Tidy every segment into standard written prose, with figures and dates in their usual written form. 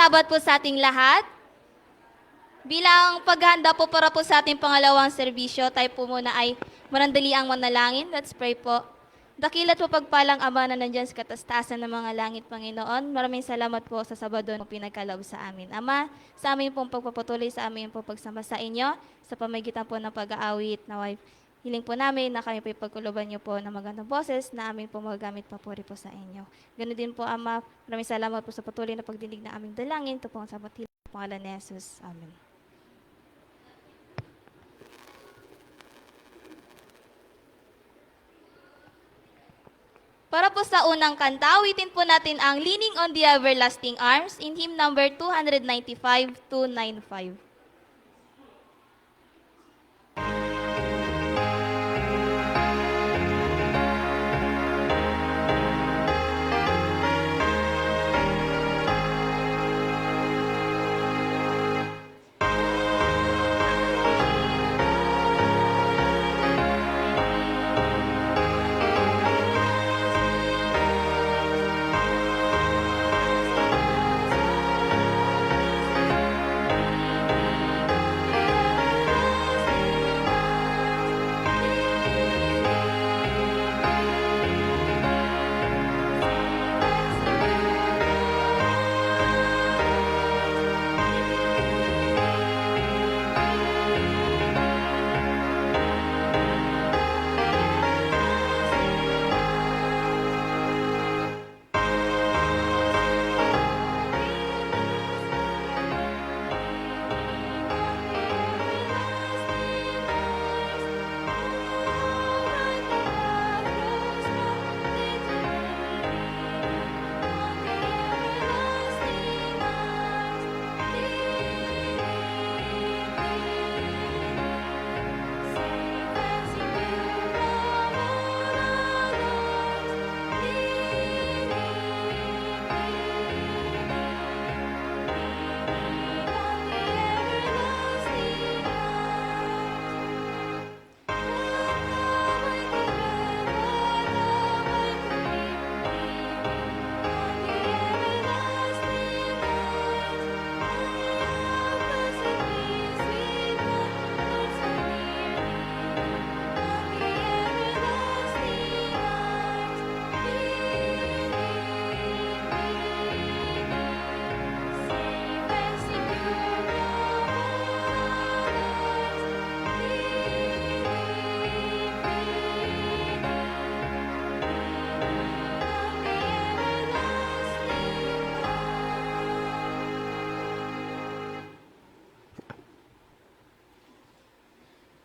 Sabat po sa ating lahat. Bilang paghanda po para po sa ating pangalawang serbisyo, tayo po muna ay manandali ang manalangin. Let's pray po. Dakilat po pagpalang Ama na nandyan sa katastasan ng mga langit, Panginoon. Maraming salamat po sa Sabado na pinagkaloob sa amin. Ama, sa amin pong pagpapatuloy, sa amin pong pagsama sa inyo, sa pamagitan po ng pag-aawit na wife. Hiling po namin na kami po ipagkuloban niyo po ng magandang boses na amin po magagamit papuri po sa inyo. Ganun din po, Ama, maraming salamat po sa patuloy na pagdinig na aming dalangin. Ito po ang sabat hiling sa pangalan ni Jesus. Amen. Para po sa unang kanta, awitin po natin ang Leaning on the Everlasting Arms in hymn number 295-295.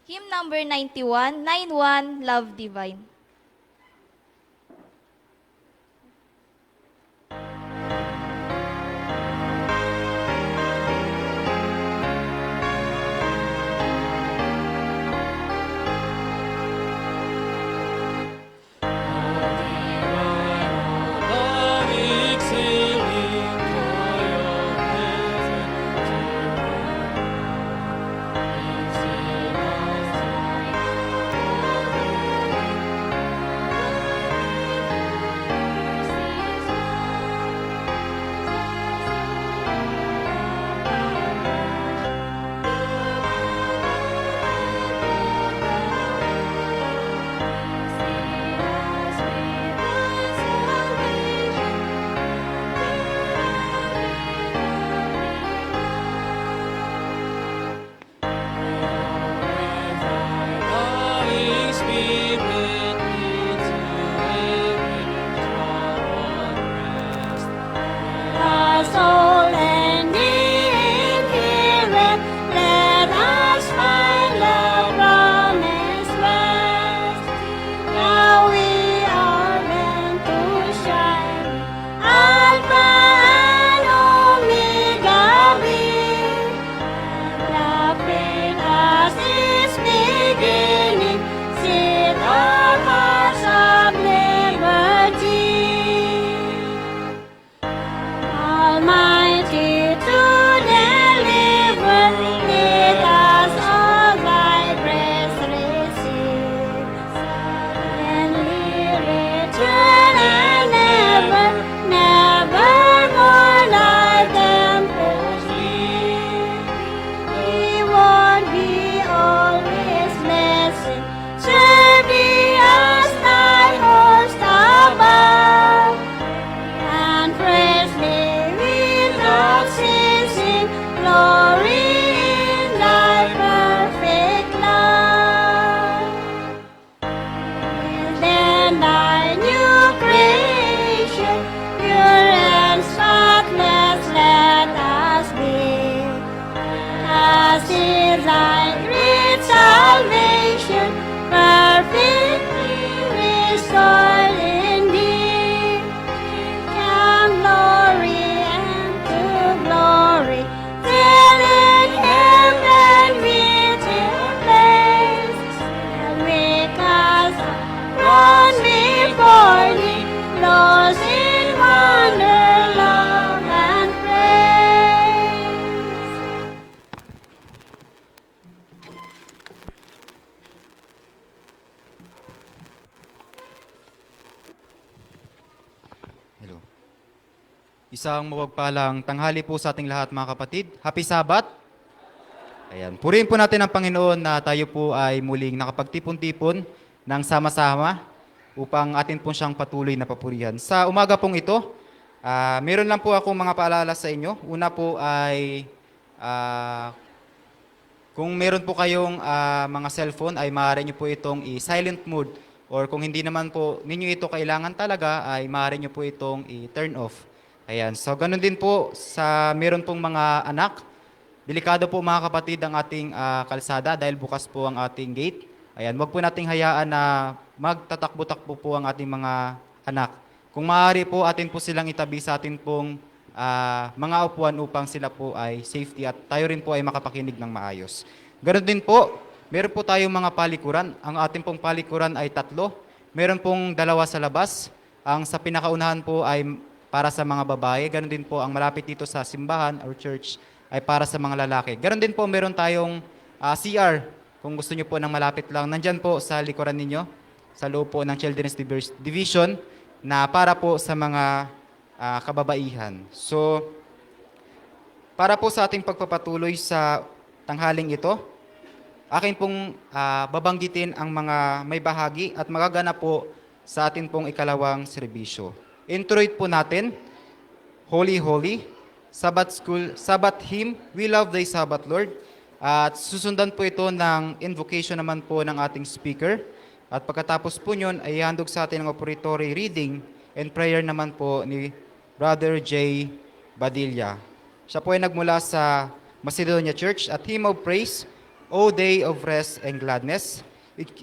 Hymn number 91, 91, Love Divine. Thank Isang mawagpalang tanghali po sa ating lahat mga kapatid. Happy Sabbath! Ayan. Purihin po natin ang Panginoon na tayo po ay muling nakapagtipon-tipon ng sama-sama upang atin po siyang patuloy na papurihan. Sa umaga pong ito, meron lang po akong mga paalala sa inyo. Una po ay kung meron po kayong mga cellphone ay maaari nyo po itong i-silent mode or kung hindi naman po ninyo ito kailangan talaga ay maaari nyo po itong i-turn off. Ayan. So ganun din po sa meron pong mga anak. Delikado po mga kapatid ang ating kalsada dahil bukas po ang ating gate. Ayan, wag po nating hayaan na magtatakbo-takbo po ang ating mga anak. Kung maaari po atin po silang itabi sa atin pong mga upuan upang sila po ay safety at tayo rin po ay makapakinig ng maayos. Ganon din po, meron po tayong mga palikuran. Ang ating pong palikuran ay 3. Meron pong 2 sa labas. Ang sa pinakaunahan po ay para sa mga babae. Ganon din po ang malapit dito sa simbahan or church ay para sa mga lalaki. Ganon din po meron tayong CR kung gusto niyo po ng malapit lang. Nandyan po sa likuran ninyo, sa loob po ng Children's Division na para po sa mga kababaihan. So, para po sa ating pagpapatuloy sa tanghaling ito, akin pong babanggitin ang mga may bahagi at magaganap po sa atin pong ikalawang serbisyo. Introit po natin, Holy Holy, Sabbath School, Sabbath Hymn, We Love Thy Sabbath Lord. At susundan po ito ng invocation naman po ng ating speaker. At pagkatapos po nyon ay handog sa atin ang operatory reading and prayer naman po ni Brother J. Badilla. Siya po ay nagmula sa Macedonia Church at Hymn of Praise, O Day of Rest and Gladness.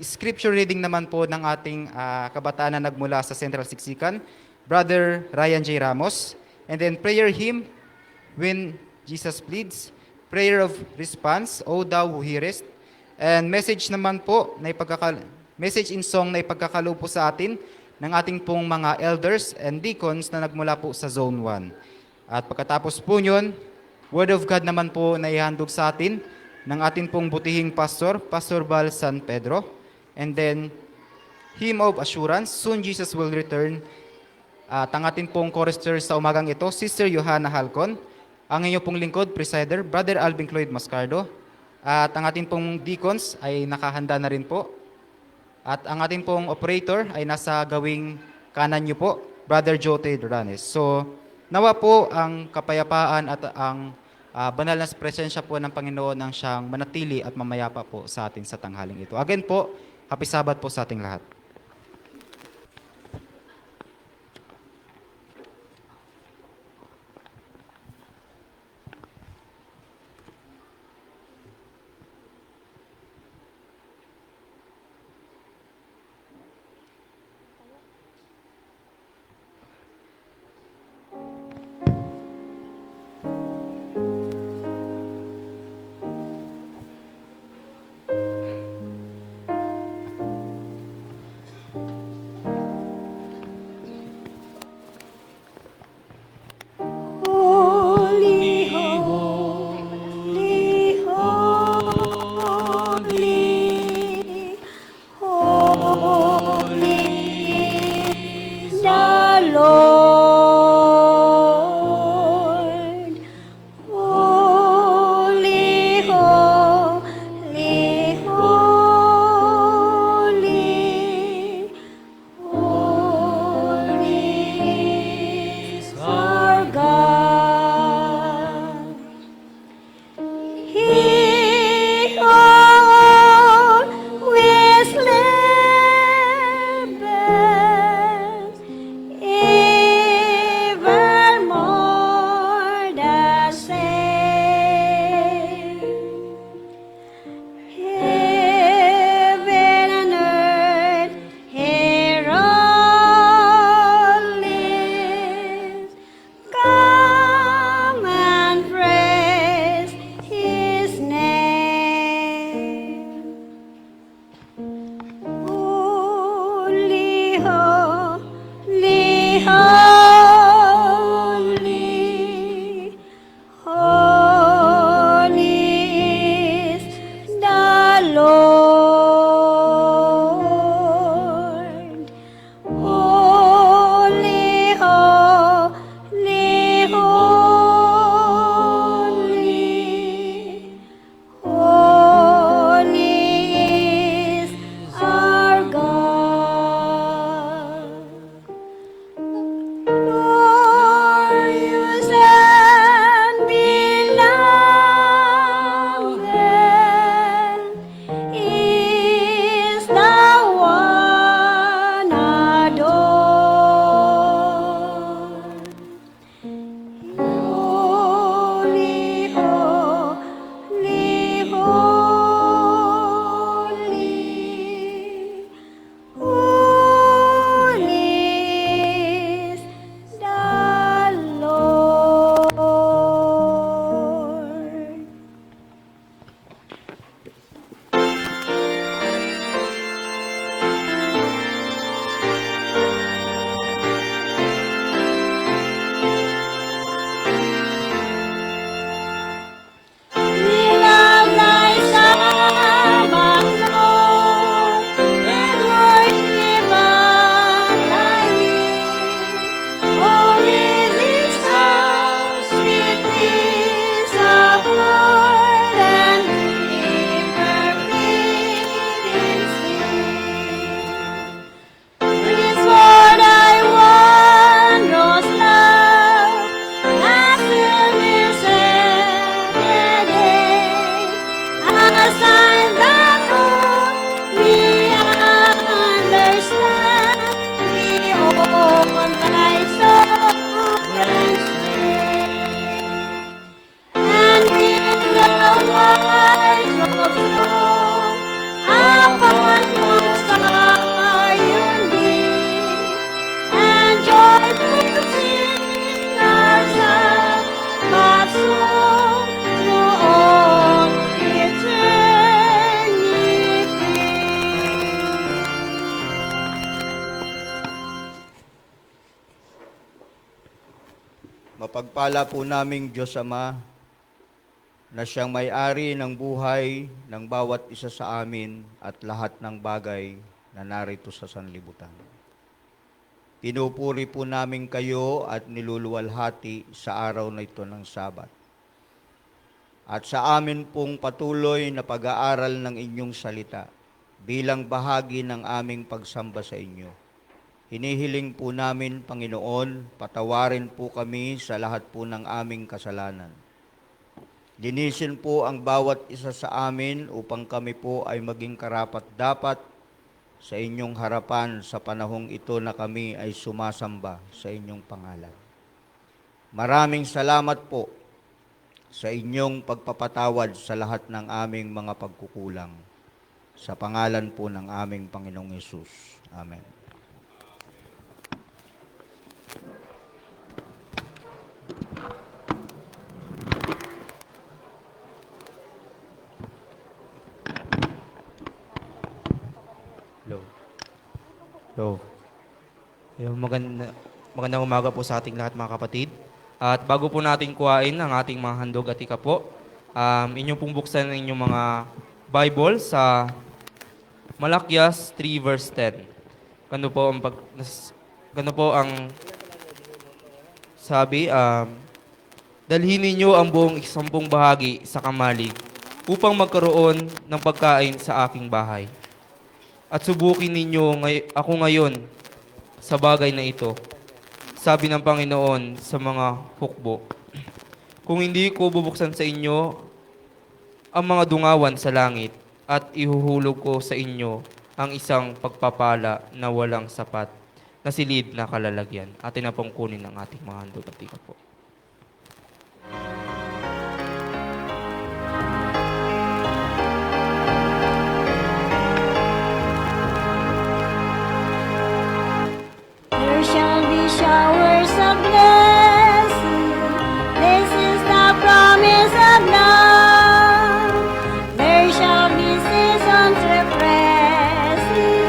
Scripture reading naman po ng ating kabataan na nagmula sa Central Siksikan, Brother Ryan J. Ramos. And then prayer hymn, When Jesus Pleads, prayer of response, O Thou Who Hearest. And message naman po, message in song na ipagkakaloob po sa atin ng ating pong mga elders and deacons na nagmula po sa Zone 1. At pagkatapos po nyon, Word of God naman po na ihandog sa atin ng ating pong butihing pastor, Pastor Bal San Pedro. And then, Hymn of Assurance, Soon Jesus Will Return. At ang ating pong chorister sa umagang ito, Sister Johanna Halcon. Ang inyong pong lingkod, presider, Brother Alvin Cloyd Mascardo. At ang ating pong deacons ay nakahanda na rin po. At ang ating pong operator ay nasa gawing kanan niyo po, Brother Jote Duranes. So, nawa po ang kapayapaan at ang banal na presensya po ng Panginoon ang siyang manatili at mamayapa po sa atin sa tanghaling ito. Again po, happy Sabbath po sa ating lahat. Mapagpala po naming Diyos Ama na siyang may-ari ng buhay ng bawat isa sa amin at lahat ng bagay na narito sa sanlibutan. Pinupuri po namin kayo at niluluwalhati sa araw na ito ng Sabat. At sa amin pong patuloy na pag-aaral ng inyong salita bilang bahagi ng aming pagsamba sa inyo. Hinihiling po namin, Panginoon, patawarin po kami sa lahat po ng aming kasalanan. Linisin po ang bawat isa sa amin upang kami po ay maging karapat-dapat sa inyong harapan sa panahong ito na kami ay sumasamba sa inyong pangalan. Maraming salamat po sa inyong pagpapatawad sa lahat ng aming mga pagkukulang. Sa pangalan po ng aming Panginoong Hesus. Amen. Hello. Hello. Magandang umaga po sa ating lahat mga kapatid. At bago po natin kuhain ang ating mga handog at ika po, inyong pong buksan ang inyong mga Bible sa Malakias 3 verse 10. Ganito po ang sabi, dalhin ninyo ang buong 10 bahagi sa kamalig upang magkaroon ng pagkain sa aking bahay. At subukin ninyo ako ngayon sa bagay na ito, sabi ng Panginoon sa mga hukbo. Kung hindi ko bubuksan sa inyo ang mga dungawan sa langit at ihuhulog ko sa inyo ang isang pagpapala na walang sapat na silid na kalalagyan. Atin na pong kunin ang ating mga handog at tika po. There shall be showers of blessing. This is the promise of God. There shall be seasons refreshing,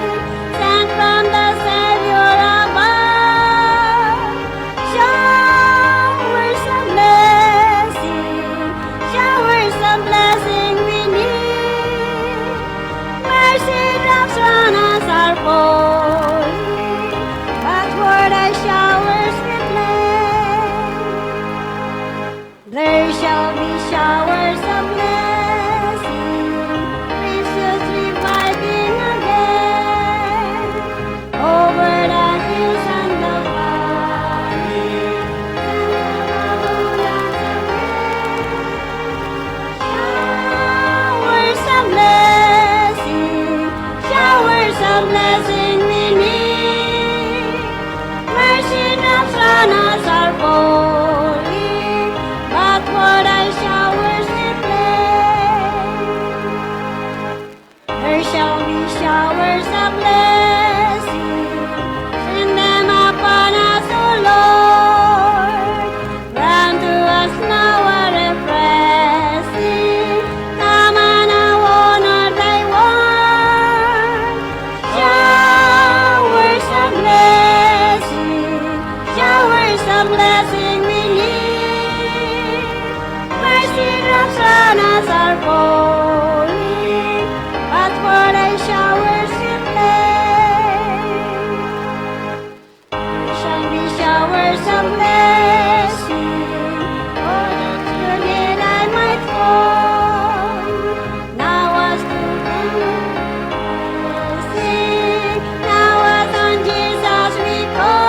sent from the Savior above. Showers of blessing we need. Mercy drops on us are falling. For the showers we play, there shall be showers of blessing, precious reviving again, over the hills and the valleys, and the lowlands again. Showers of blessing we need. Mercy drops on us are falling, but for thy showers we pray. There shall be showers of blessing, send them upon us, O Lord. Grant to us now a refreshing, come and honor thy word. Showers of blessing we need. Mercy drops on us are falling, but for thy showers we pray. There shall be showers of blessing, for that your dear I might fall. Now as to blessing, now as on Jesus we call.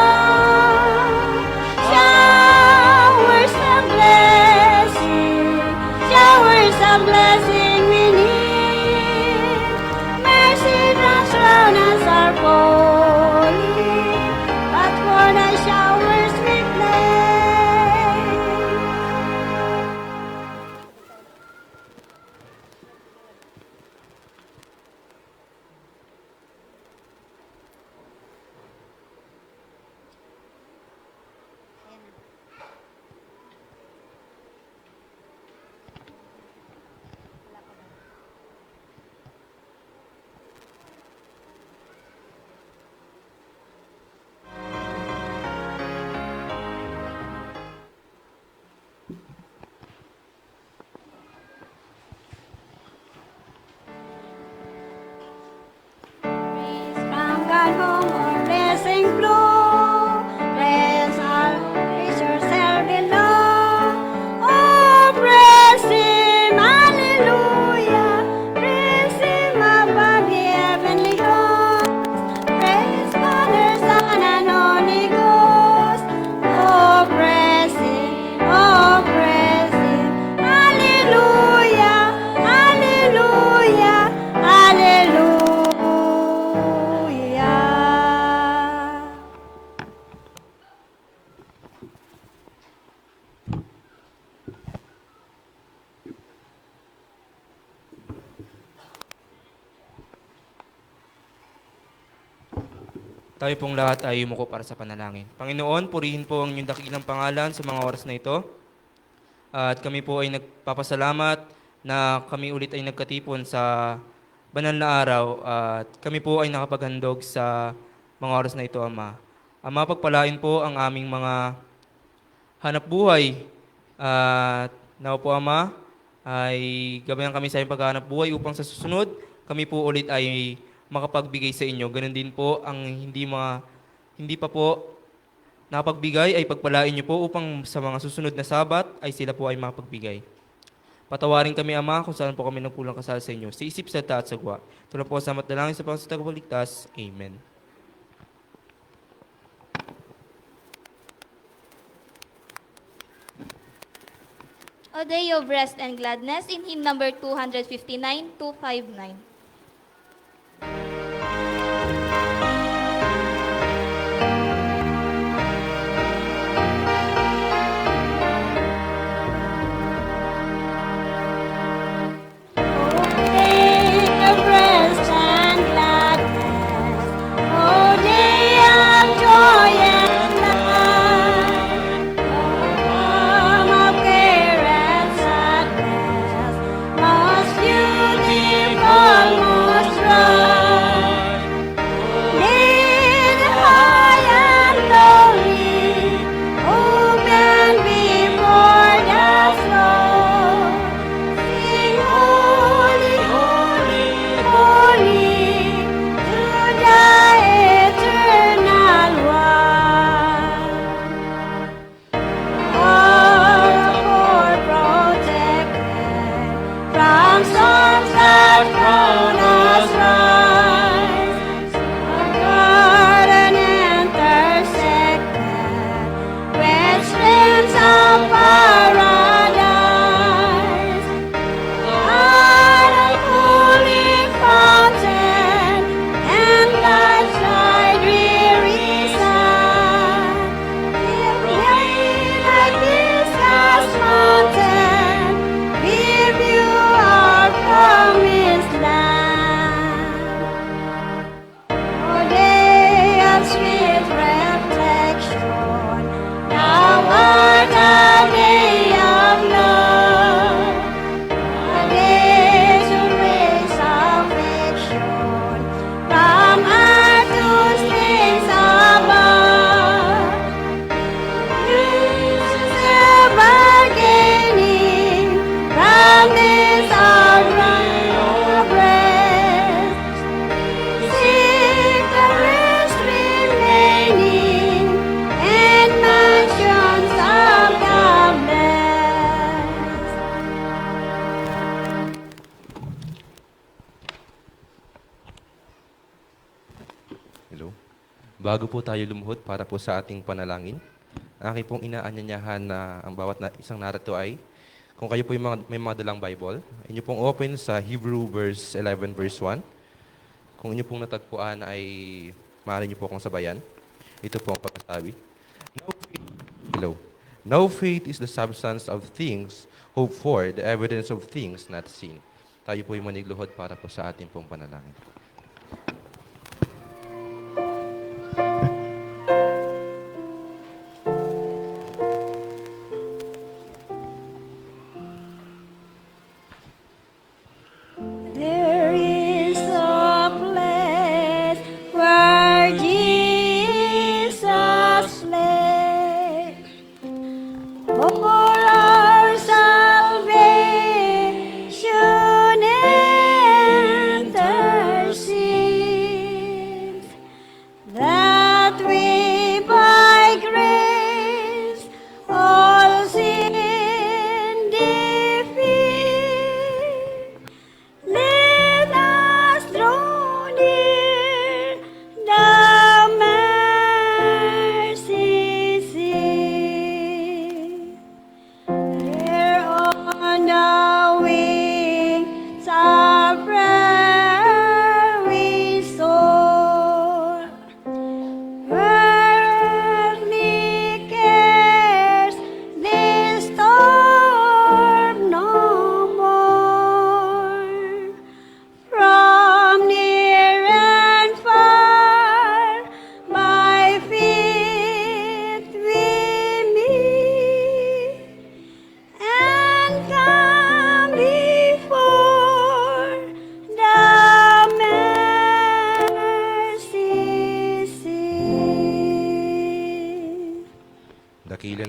Showers of blessing we need. Mercy drops round us are falling, but for the showers we play. Tayo pong lahat ay yumuko para sa panalangin. Panginoon, purihin po ang inyong dakilang pangalan sa mga oras na ito. At kami po ay nagpapasalamat na kami ulit ay nagkatipon sa banal na araw at kami po ay nakapaghandog sa mga oras na ito, Ama. Ama, pagpalain po ang aming mga hanap buhay. At nawa po, Ama, ay gabayan kami sa iyong paghahanap buhay upang sa susunod, kami po ulit ay makapagbigay sa inyo. Ganon din po ang hindi pa po nakapagbigay ay pagpalain niyo po upang sa mga susunod na sabat ay sila po ay makapagbigay. Patawarin kami, Ama, kung saan po kami nagkulang kasal sa inyo, sa isip, salita at sagwa. Ito na po sa dalangin sa pangtatagpaligtas. Amen. O Day of Rest and Gladness in hymn number 259, 259. Day of rest and gladness, oh day of joy and light, oh calm of care and sadness, most beautiful, most right. Lead high and lowly, open before the throne. Sing holy, holy, holy to the eternal one. All protected from storms that crown us rise. A garden intersected with streams of paradise. At a holy fountain and life's light weary sun. If we like this last mountain, we view our promised land. O day of sweet reflection, thou art a day of love, a day to raise affection from earth to things above. Ever gaining from this our royal breast. Seek the rest remaining and mansions of the blessed. Hello. Bago po tayo lumuhod para po sa ating panalangin, aking pong inaanyanyahan na ang bawat isang narito ay, kung kayo po may mga dalang Bible, inyo pong open sa Hebrew verse 11 verse 1. Kung inyo pong natagpuan ay maaari niyo po akong sabayan. Ito po ang pagkasabi. Hello. No faith is the substance of things hoped for, the evidence of things not seen. Tayo po yung manigluhod para po sa ating pong panalangin. There is a place where Jesus lay for our salvation enters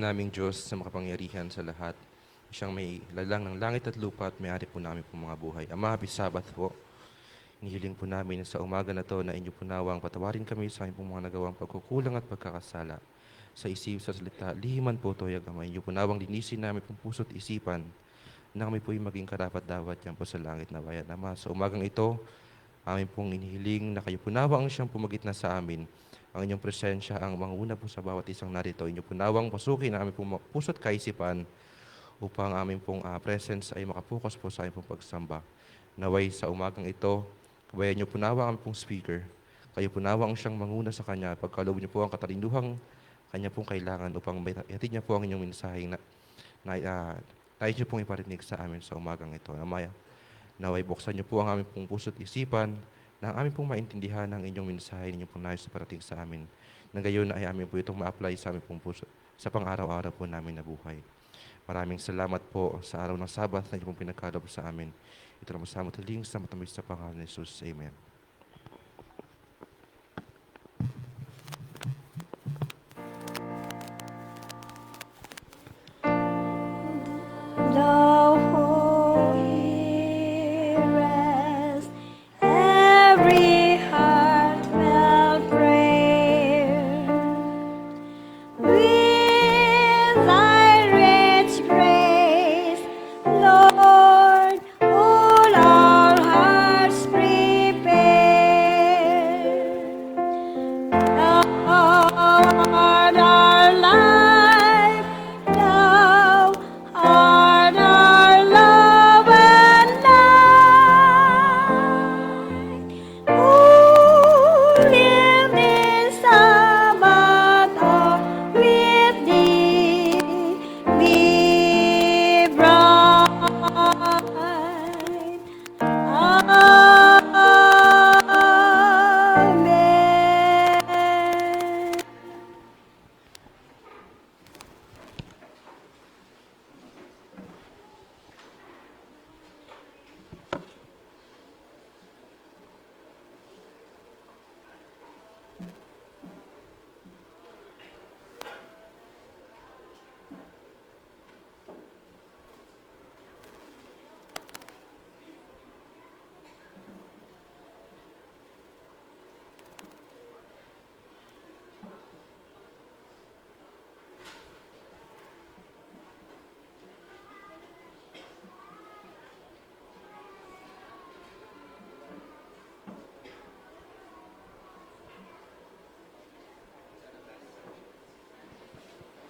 naming Diyos na makapangyarihan sa lahat, siyang may lalang ng langit at lupa at may-ari po namin pong mga buhay. Ama, happy Sabbath po. Inihiling po namin sa umaga na to na inyo po nawang patawarin kami sa aming pong mga nagawang pagkukulang at pagkakasala. Sa isip, sa salita, lihiman po to'y Ama. Inyo po nawang linisin namin pong puso't isipan na kami po'y maging karapat-dapat yan po sa langit na bayan. Ama, sa umagang ito, amin pong inihiling na kayo po nawang siyang pumagitna sa amin. Ang inyong presensya ang manguna po sa bawat isang narito. Inyo po nawang pasukin ang aming pong puso't kaisipan upang aming pong presence ay makapokus po sa aming pong pagsamba. Naway sa umagang ito, kabayan niyo po nawa ang aming pong speaker. Kayo po nawang siyang manguna sa kanya. Pagkaloob niyo po ang katalinduhang kanya pong kailangan upang ihatid niya po ang inyong mensaheng nais niyo pong iparinig sa amin sa umagang ito. Amaya, naway buksan niyo po ang aming pong puso't isipan na ang aming pong maintindihan ang inyong mensahe ninyo pong nais na parating sa amin. Nang gayon ay amin po itong ma-apply sa aming pong puso sa pang-araw-araw po namin na buhay. Maraming salamat po sa araw ng Sabat na inyong pong pinagkaloob sa amin. Ito na masama taling sa matamis sa pangalan ni Jesus. Amen. Thou holy rest, every heartfelt prayer. With thy rich grace, Lord, all our hearts prepare. Thou art our life, thou art our love and light. Who live in Sabbath with thee, be bright.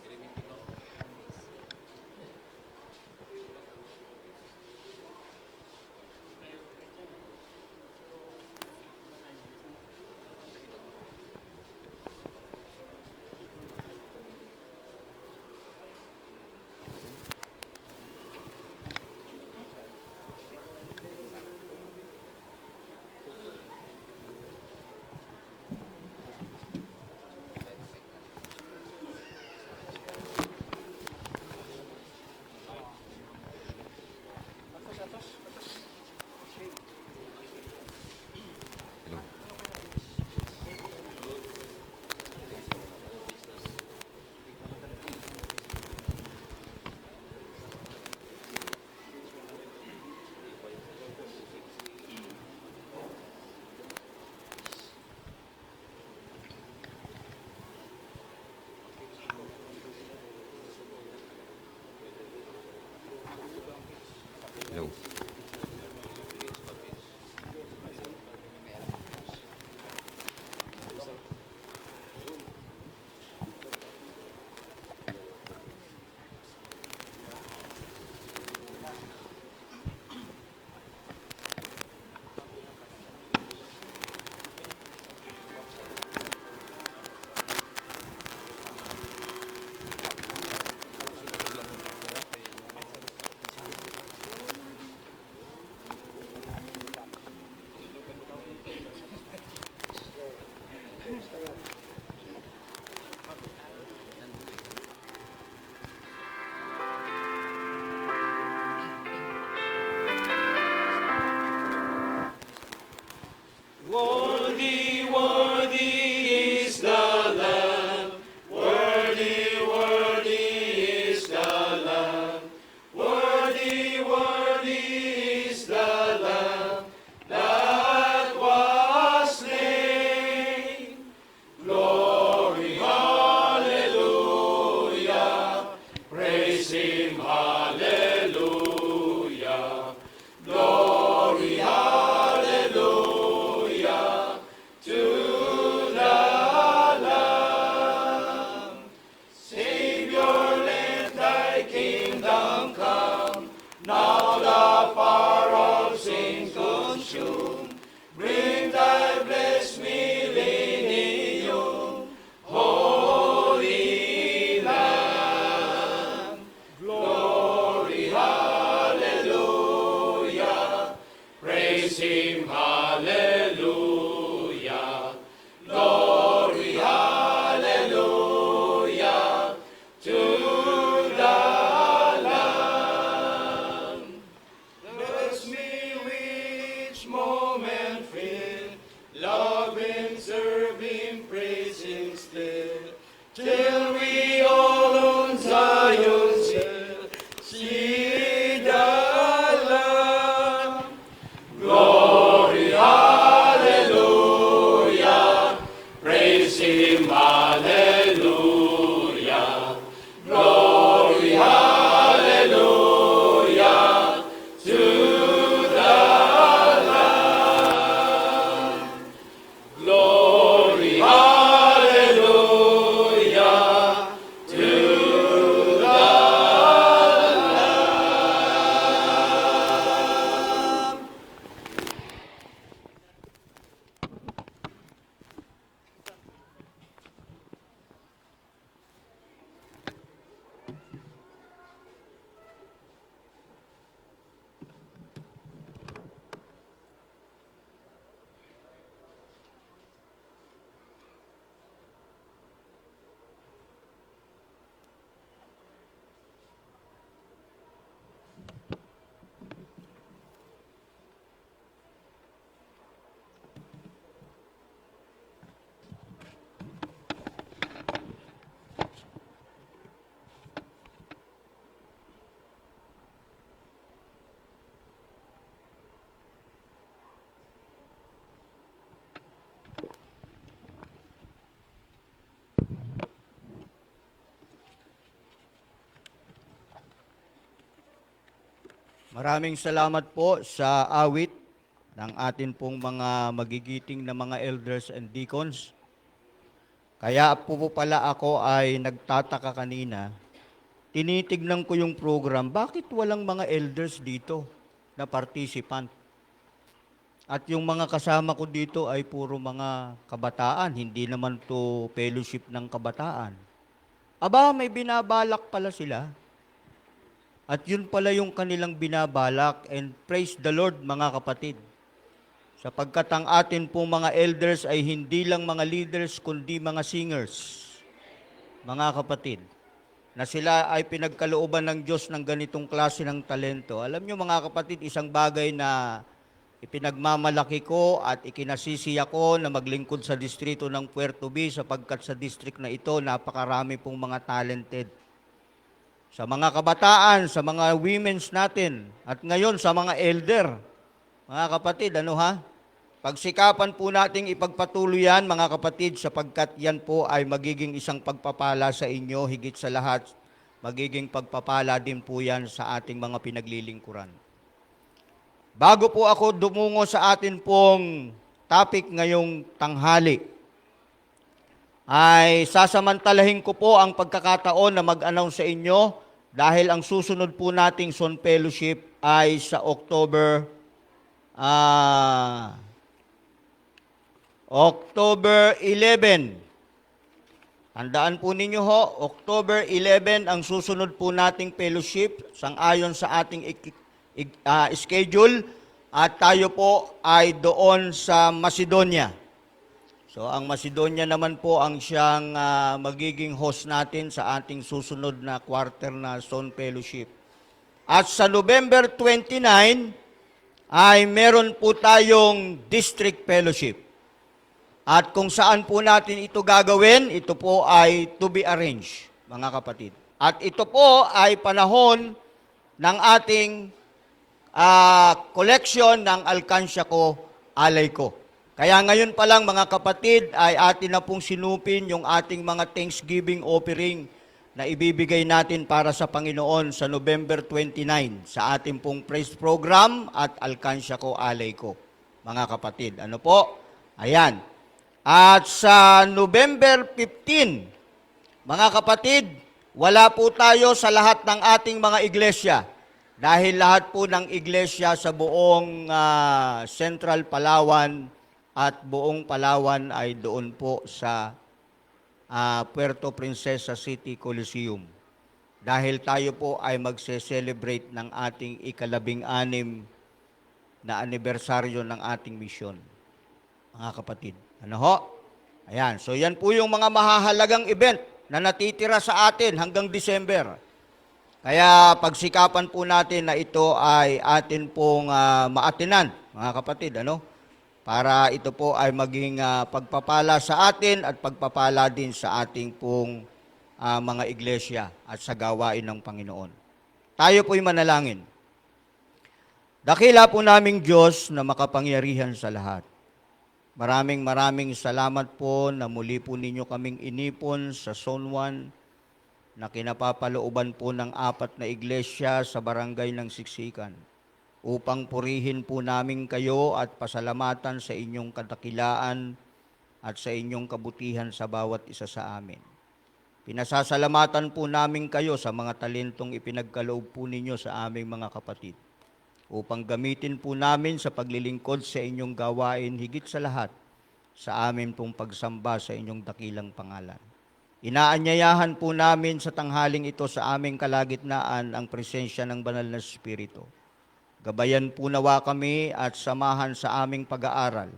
Amen. Hello. Worthy is the Lamb, worthy, worthy Maraming salamat po sa awit ng atin pong mga magigiting na mga elders and deacons. Kaya po pala ako ay nagtataka kanina, tinitignan ko yung program, bakit walang mga elders dito na participant? At yung mga kasama ko dito ay puro mga kabataan, hindi naman to fellowship ng kabataan. Aba, may binabalak pala sila. At yun pala yung kanilang binabalak, and praise the Lord mga kapatid. Sapagkat ang atin pong mga elders ay hindi lang mga leaders, kundi mga singers, mga kapatid, na sila ay pinagkalooban ng Diyos ng ganitong klase ng talento. Alam nyo mga kapatid, isang bagay na ipinagmamalaki ko at ikinasisiya ko na maglingkod sa distrito ng Puerto B, sapagkat sa district na ito, napakarami pong mga talented. Sa mga kabataan, sa mga women's natin, at ngayon sa mga elder. Mga kapatid, pagsikapan po nating ipagpatuloy yan, mga kapatid, sapagkat yan po ay magiging isang pagpapala sa inyo, higit sa lahat, magiging pagpapala din po yan sa ating mga pinaglilingkuran. Bago po ako dumungo sa atin pong topic ngayong tanghali, ay sasamantalahin ko po ang pagkakataon na mag-announce sa inyo dahil ang susunod po nating Son Fellowship ay sa October 11. Tandaan po ninyo ho, October 11 ang susunod po nating fellowship sang-ayon sa ating schedule, at tayo po ay doon sa Macedonia. So ang Macedonia naman po ang siyang magiging host natin sa ating susunod na quarter na Son Fellowship. At sa November 29 ay meron po tayong District Fellowship. At kung saan po natin ito gagawin, ito po ay to be arranged, mga kapatid. At ito po ay panahon ng ating collection ng alkansya ko, alay ko. Kaya ngayon pa lang mga kapatid ay atin na pong sinupin yung ating mga Thanksgiving offering na ibibigay natin para sa Panginoon sa November 29 sa ating pong praise program at alkansya ko, alay ko. Mga kapatid, ano po? Ayan. At sa November 15, mga kapatid, wala po tayo sa lahat ng ating mga iglesia. Dahil lahat po ng iglesia sa buong Central Palawan at buong Palawan ay doon po sa Puerto Princesa City Coliseum. Dahil tayo po ay magse-celebrate ng ating ika-16 na anibersaryo ng ating misyon. Mga kapatid, ano ho? Ayan, so yan po yung mga mahahalagang event na natitira sa atin hanggang December. Kaya pagsikapan po natin na ito ay atin pong maatinan, mga kapatid, ano? para ito po ay maging pagpapala sa atin at pagpapala din sa ating pong mga iglesia at sa gawain ng Panginoon. Tayo po'y manalangin. Dakila po naming Diyos na makapangyarihan sa lahat. Maraming salamat po na muli po ninyo kaming inipon sa Zone 1 na kinapapalooban po ng 4 na iglesia sa barangay ng Siksikan upang purihin po namin kayo at pasalamatan sa inyong kadakilaan at sa inyong kabutihan sa bawat isa sa amin. Pinasasalamatan po namin kayo sa mga talentong ipinagkaloob po ninyo sa aming mga kapatid upang gamitin po namin sa paglilingkod sa inyong gawain higit sa lahat sa amin pong pagsamba sa inyong dakilang pangalan. Inaanyayahan po namin sa tanghaling ito sa aming kalagitnaan ang presensya ng Banal na Espiritu. Gabayan po nawa kami at samahan sa aming pag-aaral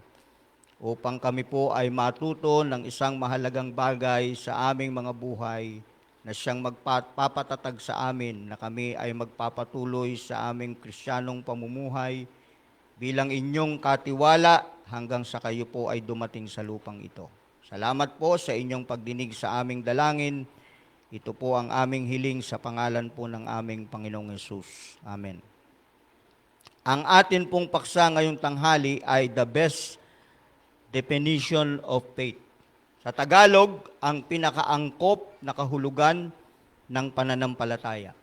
upang kami po ay matuto ng isang mahalagang bagay sa aming mga buhay na siyang magpapatatag sa amin na kami ay magpapatuloy sa aming Kristiyanong pamumuhay bilang inyong katiwala hanggang sa kayo po ay dumating sa lupang ito. Salamat po sa inyong pagdinig sa aming dalangin. Ito po ang aming hiling sa pangalan po ng aming Panginoong Hesus. Amen. Ang atin pong paksa ngayong tanghali ay the best definition of faith. Sa Tagalog, ang pinakaangkop na kahulugan ng pananampalataya.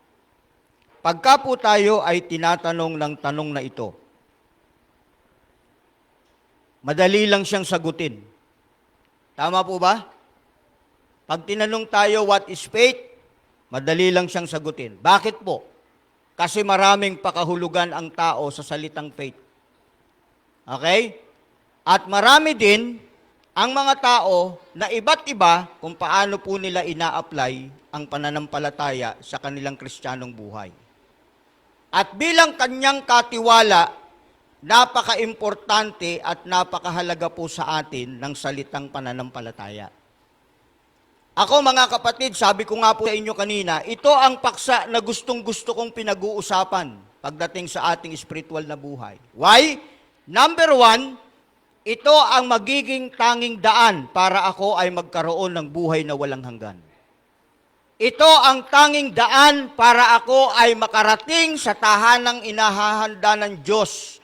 Pagka po tayo ay tinatanong ng tanong na ito, madali lang siyang sagutin. Tama po ba? Pag tinanong tayo, what is faith? Madali lang siyang sagutin. Bakit po? Kasi maraming pakahulugan ang tao sa salitang faith. Okay? At marami din ang mga tao na iba't iba kung paano po nila ina-apply ang pananampalataya sa kanilang kristyanong buhay. At bilang kanyang katiwala, napaka-importante at napakahalaga po sa atin ng salitang pananampalataya. Ako mga kapatid, sabi ko nga po sa inyo kanina, ito ang paksa na gustong-gusto kong pinag-uusapan pagdating sa ating spiritual na buhay. Why? Number 1, ito ang magiging tanging daan para ako ay magkaroon ng buhay na walang hanggan. Ito ang tanging daan para ako ay makarating sa tahanang inahahanda ng Diyos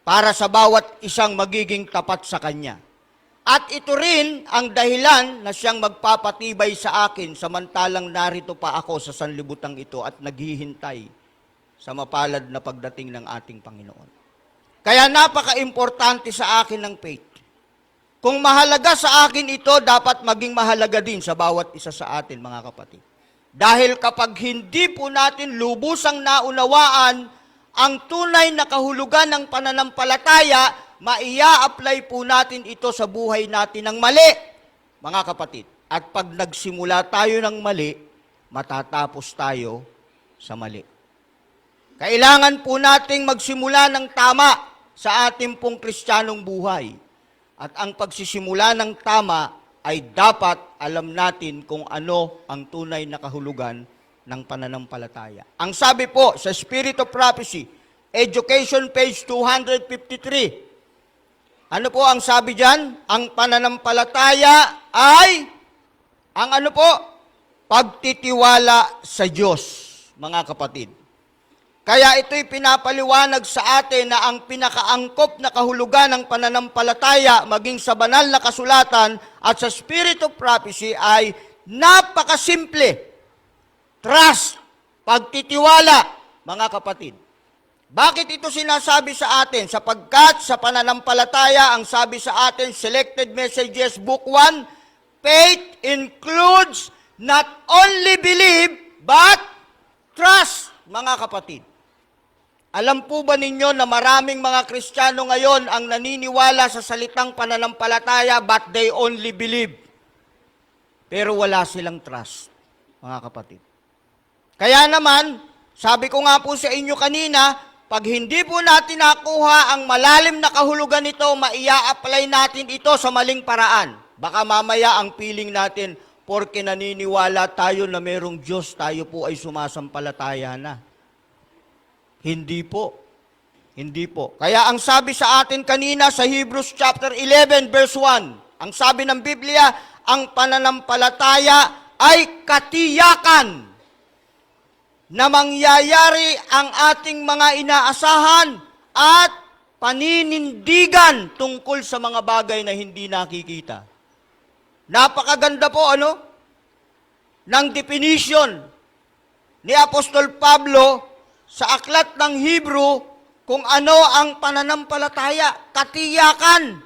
para sa bawat isang magiging tapat sa Kanya. At ito rin ang dahilan na siyang magpapatibay sa akin samantalang narito pa ako sa sanlibutan ito at naghihintay sa mapalad na pagdating ng ating Panginoon. Kaya napaka-importante sa akin ng faith. Kung mahalaga sa akin ito, dapat maging mahalaga din sa bawat isa sa atin, mga kapatid. Dahil kapag hindi po natin lubusang naunawaan ang tunay na kahulugan ng pananampalataya, maia-apply po natin ito sa buhay natin ng mali, mga kapatid. At pag nagsimula tayo ng mali, matatapos tayo sa mali. Kailangan po nating magsimula ng tama sa ating pong kristyanong buhay. At ang pagsisimula ng tama ay dapat alam natin kung ano ang tunay na kahulugan ng pananampalataya. Ang sabi po sa Spirit of Prophecy, Education page 253, ano po ang sabi diyan? Ang pananampalataya ay, ang ano po? Pagtitiwala sa Diyos, mga kapatid. Kaya ito'y pinapaliwanag sa atin na ang pinakaangkop na kahulugan ng pananampalataya maging sa banal na kasulatan at sa Spirit of Prophecy ay napakasimple. Trust, pagtitiwala, mga kapatid. Bakit ito sinasabi sa atin? Sapagkat sa pananampalataya, ang sabi sa atin, Selected Messages, Book 1, faith includes not only believe, but trust, mga kapatid. Alam po ba ninyo na maraming mga Kristiyano ngayon ang naniniwala sa salitang pananampalataya, but they only believe. Pero wala silang trust, mga kapatid. Kaya naman, sabi ko nga po sa inyo kanina, pag hindi po natin nakuha ang malalim na kahulugan nito, maia-apply natin ito sa maling paraan. Baka mamaya ang feeling natin, porke naniniwala tayo na mayroong Diyos, tayo po ay sumasampalataya na. Hindi po. Hindi po. Kaya ang sabi sa atin kanina sa Hebrews chapter 11 verse 1, ang sabi ng Biblia, ang pananampalataya ay katiyakan na mangyayari ang ating mga inaasahan at paninindigan tungkol sa mga bagay na hindi nakikita. Napakaganda po, ng definition ni Apostol Pablo sa aklat ng Hebrew kung ano ang pananampalataya, katiyakan.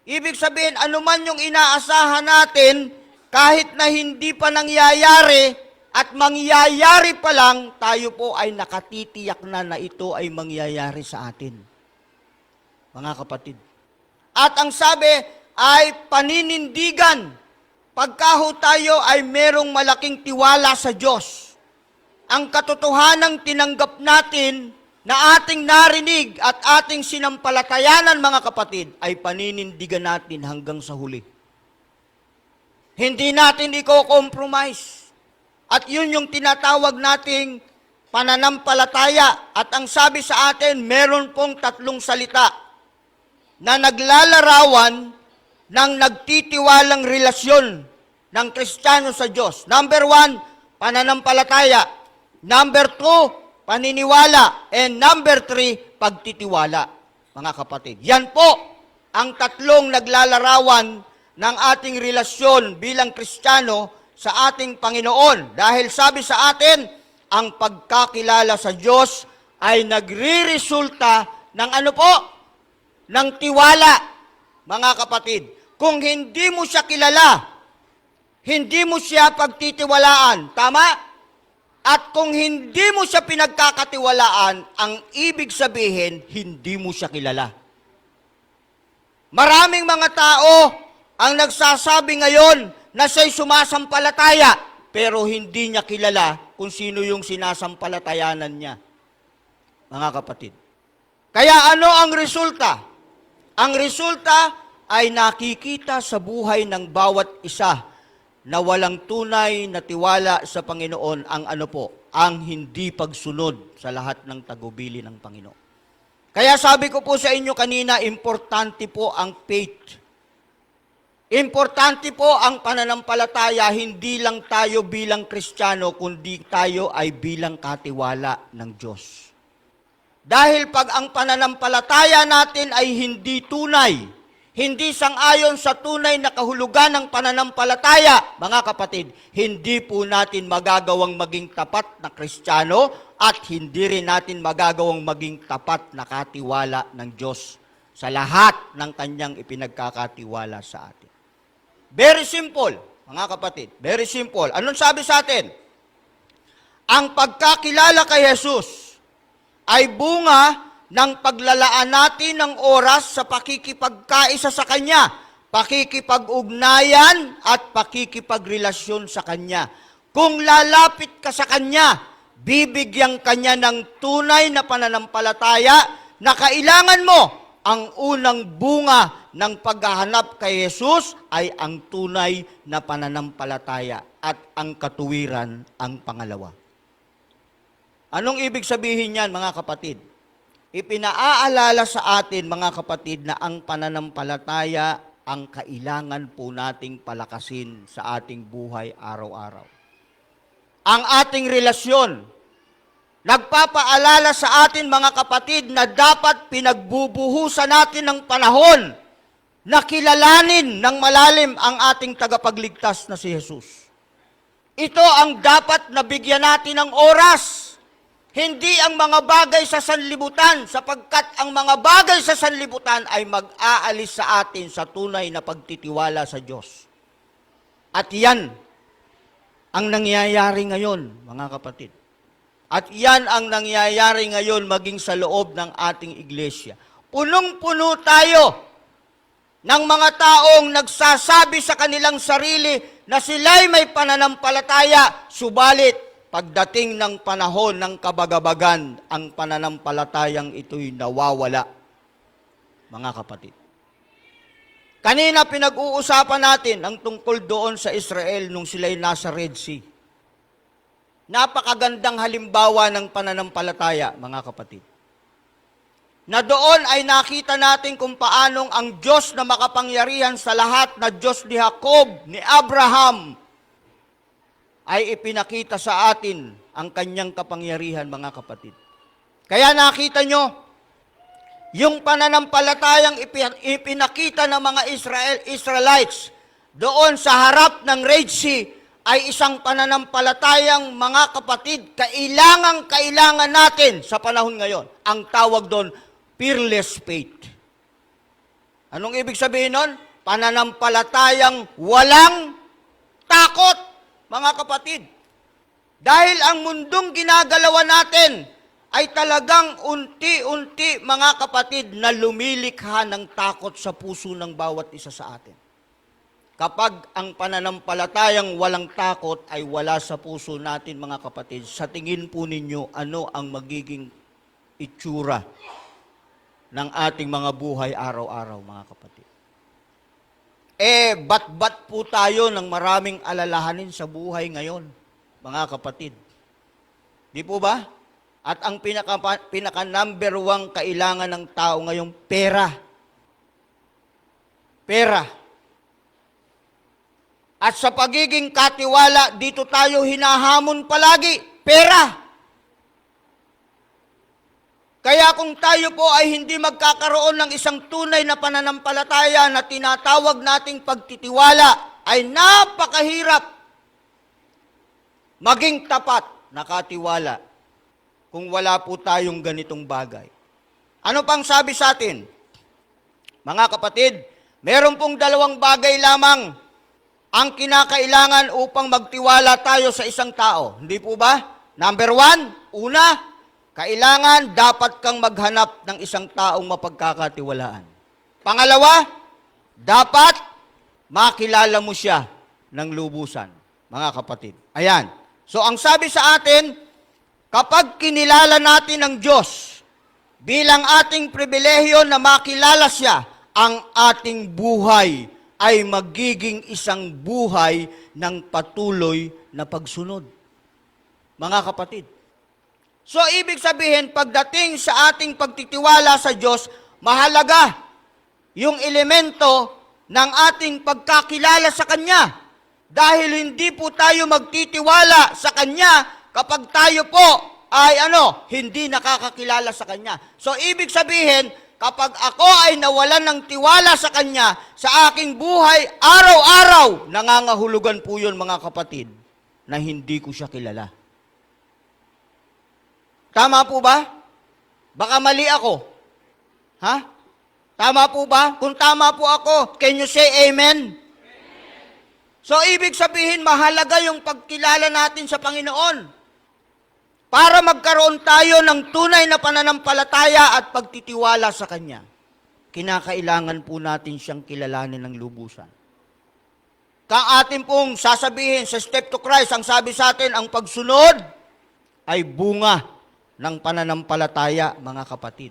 Ibig sabihin, anuman yung inaasahan natin, kahit na hindi pa nangyayari at mangyayari pa lang, tayo po ay nakatitiyak na ito ay mangyayari sa atin. Mga kapatid. At ang sabi ay paninindigan. Pagkaho tayo ay merong malaking tiwala sa Diyos. Ang katotohanang tinanggap natin na ating narinig at ating sinampalatayanan, mga kapatid, ay paninindigan natin hanggang sa huli. Hindi natin i-compromise. At yun yung tinatawag nating pananampalataya. At ang sabi sa atin, meron pong 3 salita na naglalarawan ng nagtitiwalang relasyon ng Kristiyano sa Diyos. Number 1, pananampalataya. Number 2, paniniwala. And number 3, pagtitiwala. Mga kapatid, yan po ang 3 naglalarawan ng ating relasyon bilang Kristiyano sa ating Panginoon. Dahil sabi sa atin, ang pagkakilala sa Diyos ay nagre-resulta ng ng tiwala, mga kapatid. Kung hindi mo siya kilala, hindi mo siya pagtitiwalaan. Tama? At kung hindi mo siya pinagkakatiwalaan, ang ibig sabihin, hindi mo siya kilala. Maraming mga tao ang nagsasabi ngayon na siya'y sumasampalataya, pero hindi niya kilala kung sino yung sinasampalatayanan niya. Mga kapatid. Kaya ano ang resulta? Ang resulta ay nakikita sa buhay ng bawat isa na walang tunay na tiwala sa Panginoon ang hindi pagsunod sa lahat ng tagubili ng Panginoon. Kaya sabi ko po sa inyo kanina, importante po ang faith. Importante po ang pananampalataya, hindi lang tayo bilang Kristiyano, kundi tayo ay bilang katiwala ng Diyos. Dahil pag ang pananampalataya natin ay hindi tunay, hindi sang-ayon sa tunay na kahulugan ng pananampalataya, mga kapatid, hindi po natin magagawang maging tapat na Kristiyano at hindi rin natin magagawang maging tapat na katiwala ng Diyos sa lahat ng kanyang ipinagkakatiwala sa atin. Very simple, mga kapatid, very simple. Anong sabi sa atin? Ang pagkakilala kay Jesus ay bunga ng paglalaan natin ng oras sa pakikipagkaisa sa Kanya, pakikipag-ugnayan at pakikipagrelasyon sa Kanya. Kung lalapit ka sa Kanya, bibigyan Kanya ng tunay na pananampalataya na kailangan mo. Ang unang bunga ng paghahanap kay Jesus ay ang tunay na pananampalataya at ang katuwiran ang pangalawa. Anong ibig sabihin yan, mga kapatid? Ipinaaalala sa atin, mga kapatid, na ang pananampalataya ang kailangan po nating palakasin sa ating buhay araw-araw. Ang ating relasyon, nagpapaalala sa atin, mga kapatid, na dapat pinagbubuhusan natin ng panahon na kilalanin ng malalim ang ating tagapagligtas na si Jesus. Ito ang dapat nabigyan natin ng oras. Hindi ang mga bagay sa sanlibutan, sapagkat ang mga bagay sa sanlibutan ay mag-aalis sa atin sa tunay na pagtitiwala sa Diyos. At yan ang nangyayari ngayon, mga kapatid. At yan ang nangyayari ngayon maging sa loob ng ating iglesia. Punong-puno tayo ng mga taong nagsasabi sa kanilang sarili na sila'y may pananampalataya, subalit pagdating ng panahon ng kabagabagan, ang pananampalatayang ito'y nawawala, mga kapatid. Kanina pinag-uusapan natin ang tungkol doon sa Israel nung sila'y nasa Red Sea. Napakagandang halimbawa ng pananampalataya, mga kapatid. na doon ay nakita natin kung paanong ang Diyos na makapangyarihan sa lahat na Diyos ni Jacob, ni Abraham, ay ipinakita sa atin ang kanyang kapangyarihan, mga kapatid. Kaya nakita nyo, yung pananampalatayang ipinakita ng mga Israelites doon sa harap ng Red Sea ay isang pananampalatayang, mga kapatid, kailangan natin sa panahon ngayon. Ang tawag doon, fearless faith. Anong ibig sabihin nun? Pananampalatayang walang takot, mga kapatid. Dahil ang mundong ginagalawan natin ay talagang unti-unti, mga kapatid, na lumilikha ng takot sa puso ng bawat isa sa atin. Kapag ang pananampalatayang walang takot ay wala sa puso natin, mga kapatid, sa tingin po ninyo, ano ang magiging itsura ng ating mga buhay araw-araw, mga kapatid? Bat-bat po tayo ng maraming alalahanin sa buhay ngayon, mga kapatid. Di po ba? At ang pinaka-number one kailangan ng tao ngayong pera. Pera. At sa pagiging katiwala, dito tayo hinahamon palagi. Pera. Kaya kung tayo po ay hindi magkakaroon ng isang tunay na pananampalataya na tinatawag nating pagtitiwala, ay napakahirap maging tapat na katiwala kung wala po tayong ganitong bagay. Ano pang sabi sa atin? Mga kapatid, meron pong dalawang bagay lamang ang kinakailangan upang magtiwala tayo sa isang tao. Hindi po ba? Number one, una, kailangan dapat kang maghanap ng isang taong mapagkakatiwalaan. Pangalawa, dapat makilala mo siya ng lubusan, mga kapatid. Ayan. So ang sabi sa atin, kapag kinilala natin ang Diyos bilang ating pribilehiyo na makilala siya, ang ating buhay ay magiging isang buhay ng patuloy na pagsunod. Mga kapatid. So, ibig sabihin, pagdating sa ating pagtitiwala sa Diyos, mahalaga yung elemento ng ating pagkakilala sa Kanya. Dahil hindi po tayo magtitiwala sa Kanya kapag tayo po ay hindi nakakakilala sa Kanya. So, ibig sabihin, kapag ako ay nawalan ng tiwala sa Kanya, sa aking buhay, araw-araw, nangangahulugan po yun, mga kapatid, na hindi ko siya kilala. Tama po ba? Baka mali ako. Ha? Tama po ba? Kung tama po ako, can you say amen? So, ibig sabihin, mahalaga yung pagkilala natin sa Panginoon. Para magkaroon tayo ng tunay na pananampalataya at pagtitiwala sa Kanya. Kinakailangan po natin siyang kilalanin ng lubusan. Kung atin pong sasabihin sa Step to Christ, ang sabi sa atin, ang pagsunod ay bunga ng pananampalataya, mga kapatid.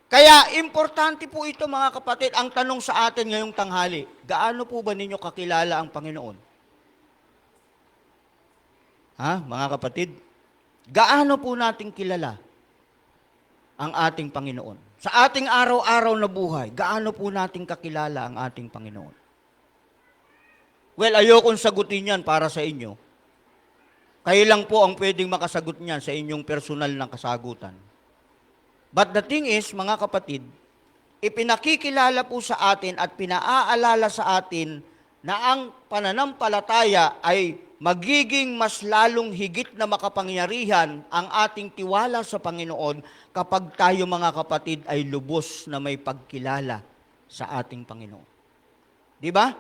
Kaya, importante po ito, mga kapatid. Ang tanong sa atin ngayong tanghali, gaano po ba ninyo kakilala ang Panginoon? Ha, mga kapatid? Gaano po natin kilala ang ating Panginoon? Sa ating araw-araw na buhay, gaano po natin kakilala ang ating Panginoon? Well, ayokong sagutin yan para sa inyo. Kayo lang po ang pwedeng makasagot niyan sa inyong personal na kasagutan. But the thing is, mga kapatid, ipinakikilala po sa atin at pinaaalala sa atin na ang pananampalataya ay magiging mas lalong higit na makapangyarihan ang ating tiwala sa Panginoon kapag tayo, mga kapatid, ay lubos na may pagkilala sa ating Panginoon. Di ba?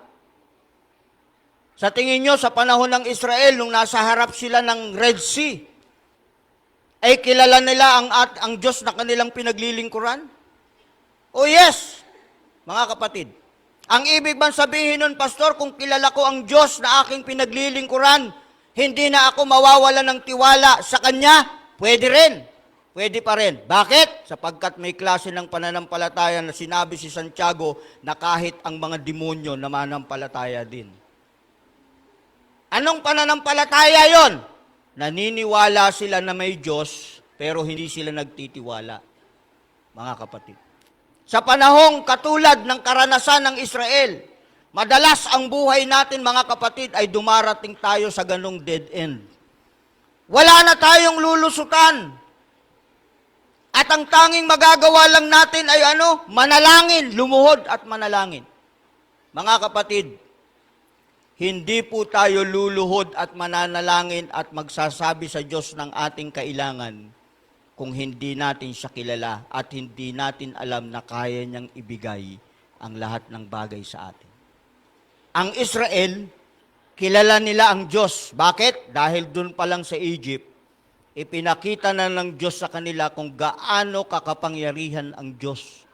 Sa tingin nyo, sa panahon ng Israel, nung nasa harap sila ng Red Sea, ay kilala nila ang Diyos na kanilang pinaglilingkuran? Oh yes, mga kapatid. Ang ibig bang sabihin nun, Pastor, kung kilala ko ang Diyos na aking pinaglilingkuran, hindi na ako mawawala ng tiwala sa Kanya? Pwede rin. Pwede pa rin. Bakit? Sapagkat may klase ng pananampalataya na sinabi si Santiago na kahit ang mga demonyo na manampalataya din. Anong pananampalataya yon? Naniniwala sila na may Diyos, pero hindi sila nagtitiwala. mga kapatid. Sa panahong katulad ng karanasan ng Israel, madalas ang buhay natin, mga kapatid, ay dumarating tayo sa ganong dead end. Wala na tayong lulusutan. At ang tanging magagawa lang natin ay manalangin, lumuhod at manalangin. Mga kapatid, hindi po tayo luluhod at mananalangin at magsasabi sa Diyos ng ating kailangan kung hindi natin siya kilala at hindi natin alam na kaya niyang ibigay ang lahat ng bagay sa atin. Ang Israel, kilala nila ang Diyos. Bakit? Dahil dun pa lang sa Egypt, ipinakita na ng Diyos sa kanila kung gaano kakapangyarihan ang Diyos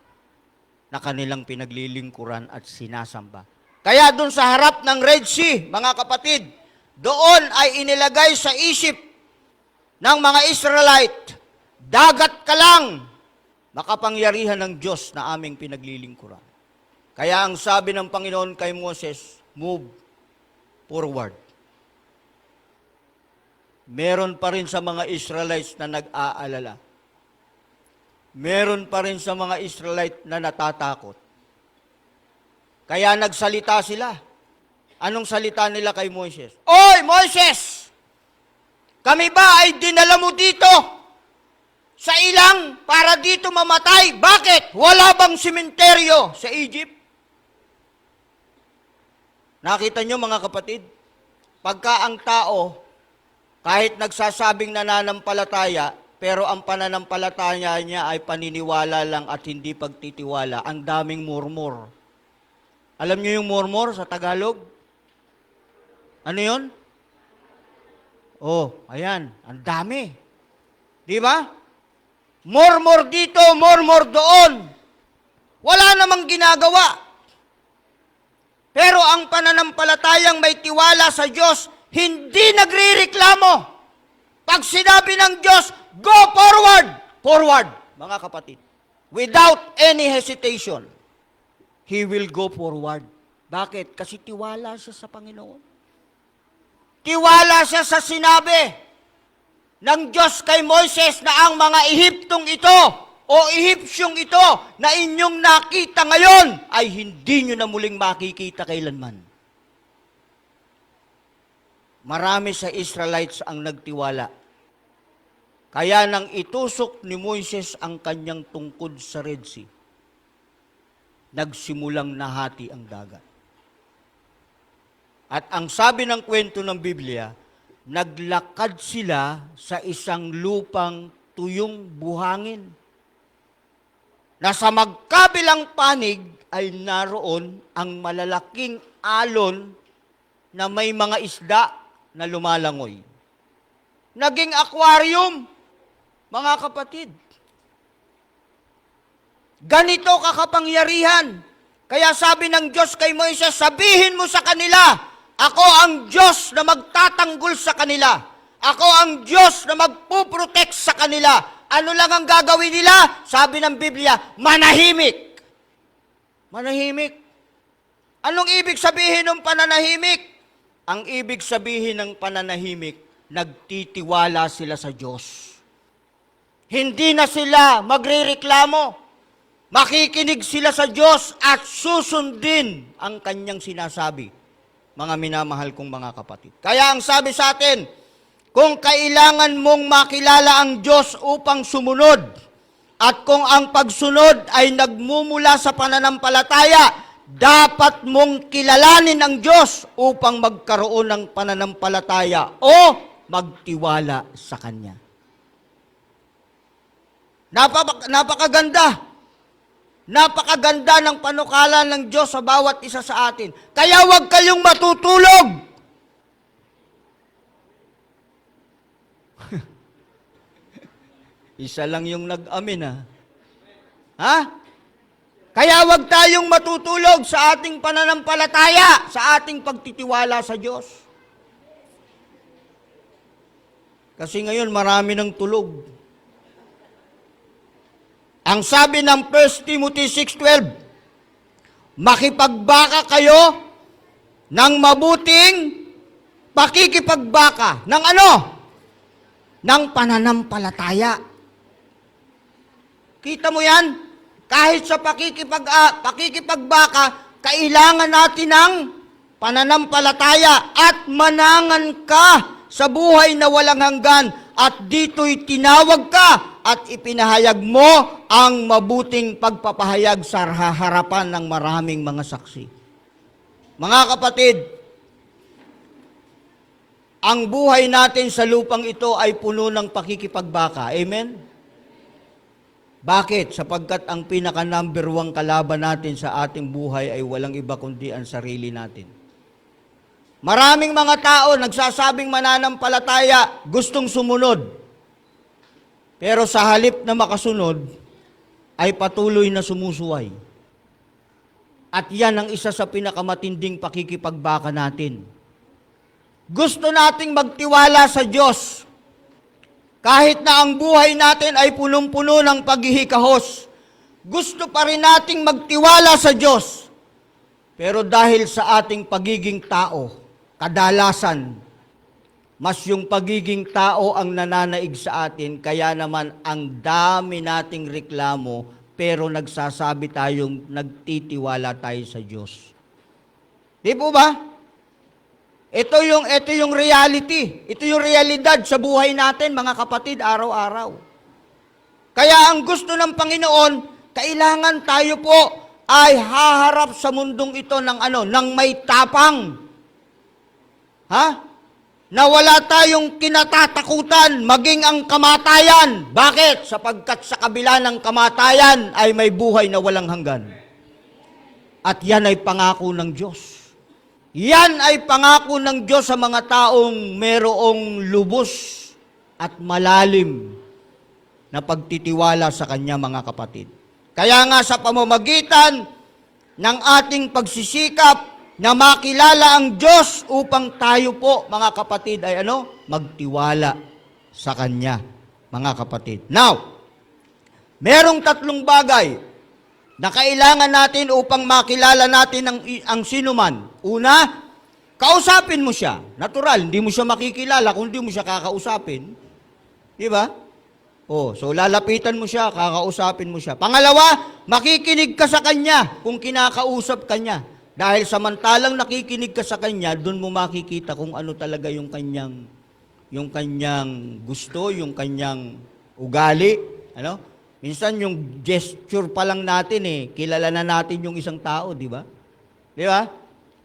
na kanilang pinaglilingkuran at sinasamba. Kaya dun sa harap ng Red Sea, mga kapatid, doon ay inilagay sa isip ng mga Israelite, dagat ka lang, makapangyarihan ng Diyos na aming pinaglilingkuran. Kaya ang sabi ng Panginoon kay Moses, move forward. Meron pa rin sa mga Israelites na nag-aalala. Meron pa rin sa mga Israelite na natatakot. Kaya nagsalita sila. Anong salita nila kay Moises? Oy, Moises! Kami ba ay dinala mo dito sa ilang para dito mamatay? Bakit? Wala bang simenteryo sa Egypt? Nakita nyo mga kapatid? Pagka ang tao, kahit nagsasabing nananampalataya, pero ang pananampalataya niya ay paniniwala lang at hindi pagtitiwala, ang daming murmur. Alam niyo yung murmur sa Tagalog? Ano yun? Oh, ayan, ang dami. Di ba? Murmur dito, murmur doon. Wala namang ginagawa. Pero ang pananampalatayang may tiwala sa Diyos, hindi nagrireklamo. Pag sinabi ng Diyos, go forward! Forward, mga kapatid. Without any hesitation. He will go forward. Bakit? Kasi tiwala siya sa Panginoon. Tiwala siya sa sinabi ng Diyos kay Moises na ang mga Ehiptong ito o Ehipsyong ito na inyong nakita ngayon ay hindi nyo na muling makikita kailanman. Marami sa Israelites ang nagtiwala. Kaya nang itusok ni Moises ang kanyang tungkod sa Red Sea, nagsimulang nahati ang dagat. At ang sabi ng kwento ng Biblia, naglakad sila sa isang lupang tuyong buhangin, na sa magkabilang panig ay naroon ang malalaking alon na may mga isda na lumalangoy. Naging aquarium, mga kapatid. Ganito kakapangyarihan. Kaya sabi ng Diyos kay Moises, sabihin mo sa kanila, ako ang Diyos na magtatanggol sa kanila. Ako ang Diyos na magpuprotect sa kanila. Ano lang ang gagawin nila? Sabi ng Biblia, manahimik. Manahimik. Anong ibig sabihin ng pananahimik? Ang ibig sabihin ng pananahimik, nagtitiwala sila sa Diyos. Hindi na sila magrereklamo. Makikinig sila sa Diyos at susundin ang kanyang sinasabi, mga minamahal kong mga kapatid. Kaya ang sabi sa atin, kung kailangan mong makilala ang Diyos upang sumunod, at kung ang pagsunod ay nagmumula sa pananampalataya, dapat mong kilalanin ang Diyos upang magkaroon ng pananampalataya o magtiwala sa Kanya. Napakaganda. Napakaganda ng panukala ng Diyos sa bawat isa sa atin. Kaya huwag kayong matutulog. Isa lang yung nag-amin, ha? Ha? Kaya huwag tayong matutulog sa ating pananampalataya, sa ating pagtitiwala sa Diyos. Kasi ngayon marami ng tulog. Ang sabi ng 1 Timothy 6:12, makipagbaka kayo ng mabuting pakikipagbaka. Ng ano? Ng pananampalataya. Kita mo yan? Kahit sa pakikipagbaka, kailangan natin ng pananampalataya at manangan ka sa buhay na walang hanggan. At dito'y tinawag ka at ipinahayag mo ang mabuting pagpapahayag sa harapan ng maraming mga saksi. Mga kapatid, ang buhay natin sa lupang ito ay puno ng pakikipagbaka. Amen? Bakit? Sapagkat ang pinaka-number 1 kalaban natin sa ating buhay ay walang iba kundi ang sarili natin. Maraming mga tao nagsasabing mananampalataya, gustong sumunod. Pero sa halip na makasunod, ay patuloy na sumusuway. At yan ang isa sa pinakamatinding pakikipagbaka natin. Gusto nating magtiwala sa Diyos. Kahit na ang buhay natin ay punong-puno ng paghihikahos, gusto pa rin nating magtiwala sa Diyos. Pero dahil sa ating pagiging tao, kadalasan, mas yung pagiging tao ang nananaig sa atin, kaya naman ang dami nating reklamo, pero nagsasabi tayong nagtitiwala tayo sa Diyos. Di po ba? Ito yung reality. Ito yung realidad sa buhay natin, mga kapatid, araw-araw. Kaya ang gusto ng Panginoon, kailangan tayo po ay haharap sa mundong ito ng may tapang. Na wala tayong kinatatakutan, maging ang kamatayan. Bakit? Sapagkat sa kabila ng kamatayan ay may buhay na walang hanggan. At yan ay pangako ng Diyos. Yan ay pangako ng Diyos sa mga taong merong lubos at malalim na pagtitiwala sa Kanya, mga kapatid. Kaya nga sa pamamagitan ng ating pagsisikap na makilala ang Diyos upang tayo po, mga kapatid, ay magtiwala sa Kanya, mga kapatid. Now, merong 3 bagay na kailangan natin upang makilala natin ang sinuman. Una, kausapin mo siya. Natural, hindi mo siya makikilala kung hindi mo siya kakausapin. Di ba? So lalapitan mo siya, kakausapin mo siya. Pangalawa, makikinig ka sa kanya kung kinakausap kanya. Dahil samantalang nakikinig ka sa kanya, doon mo makikita kung ano talaga yung kanyang gusto, yung kanyang ugali. Minsan yung gesture pa lang natin kilala na natin yung isang tao, di ba? Di ba?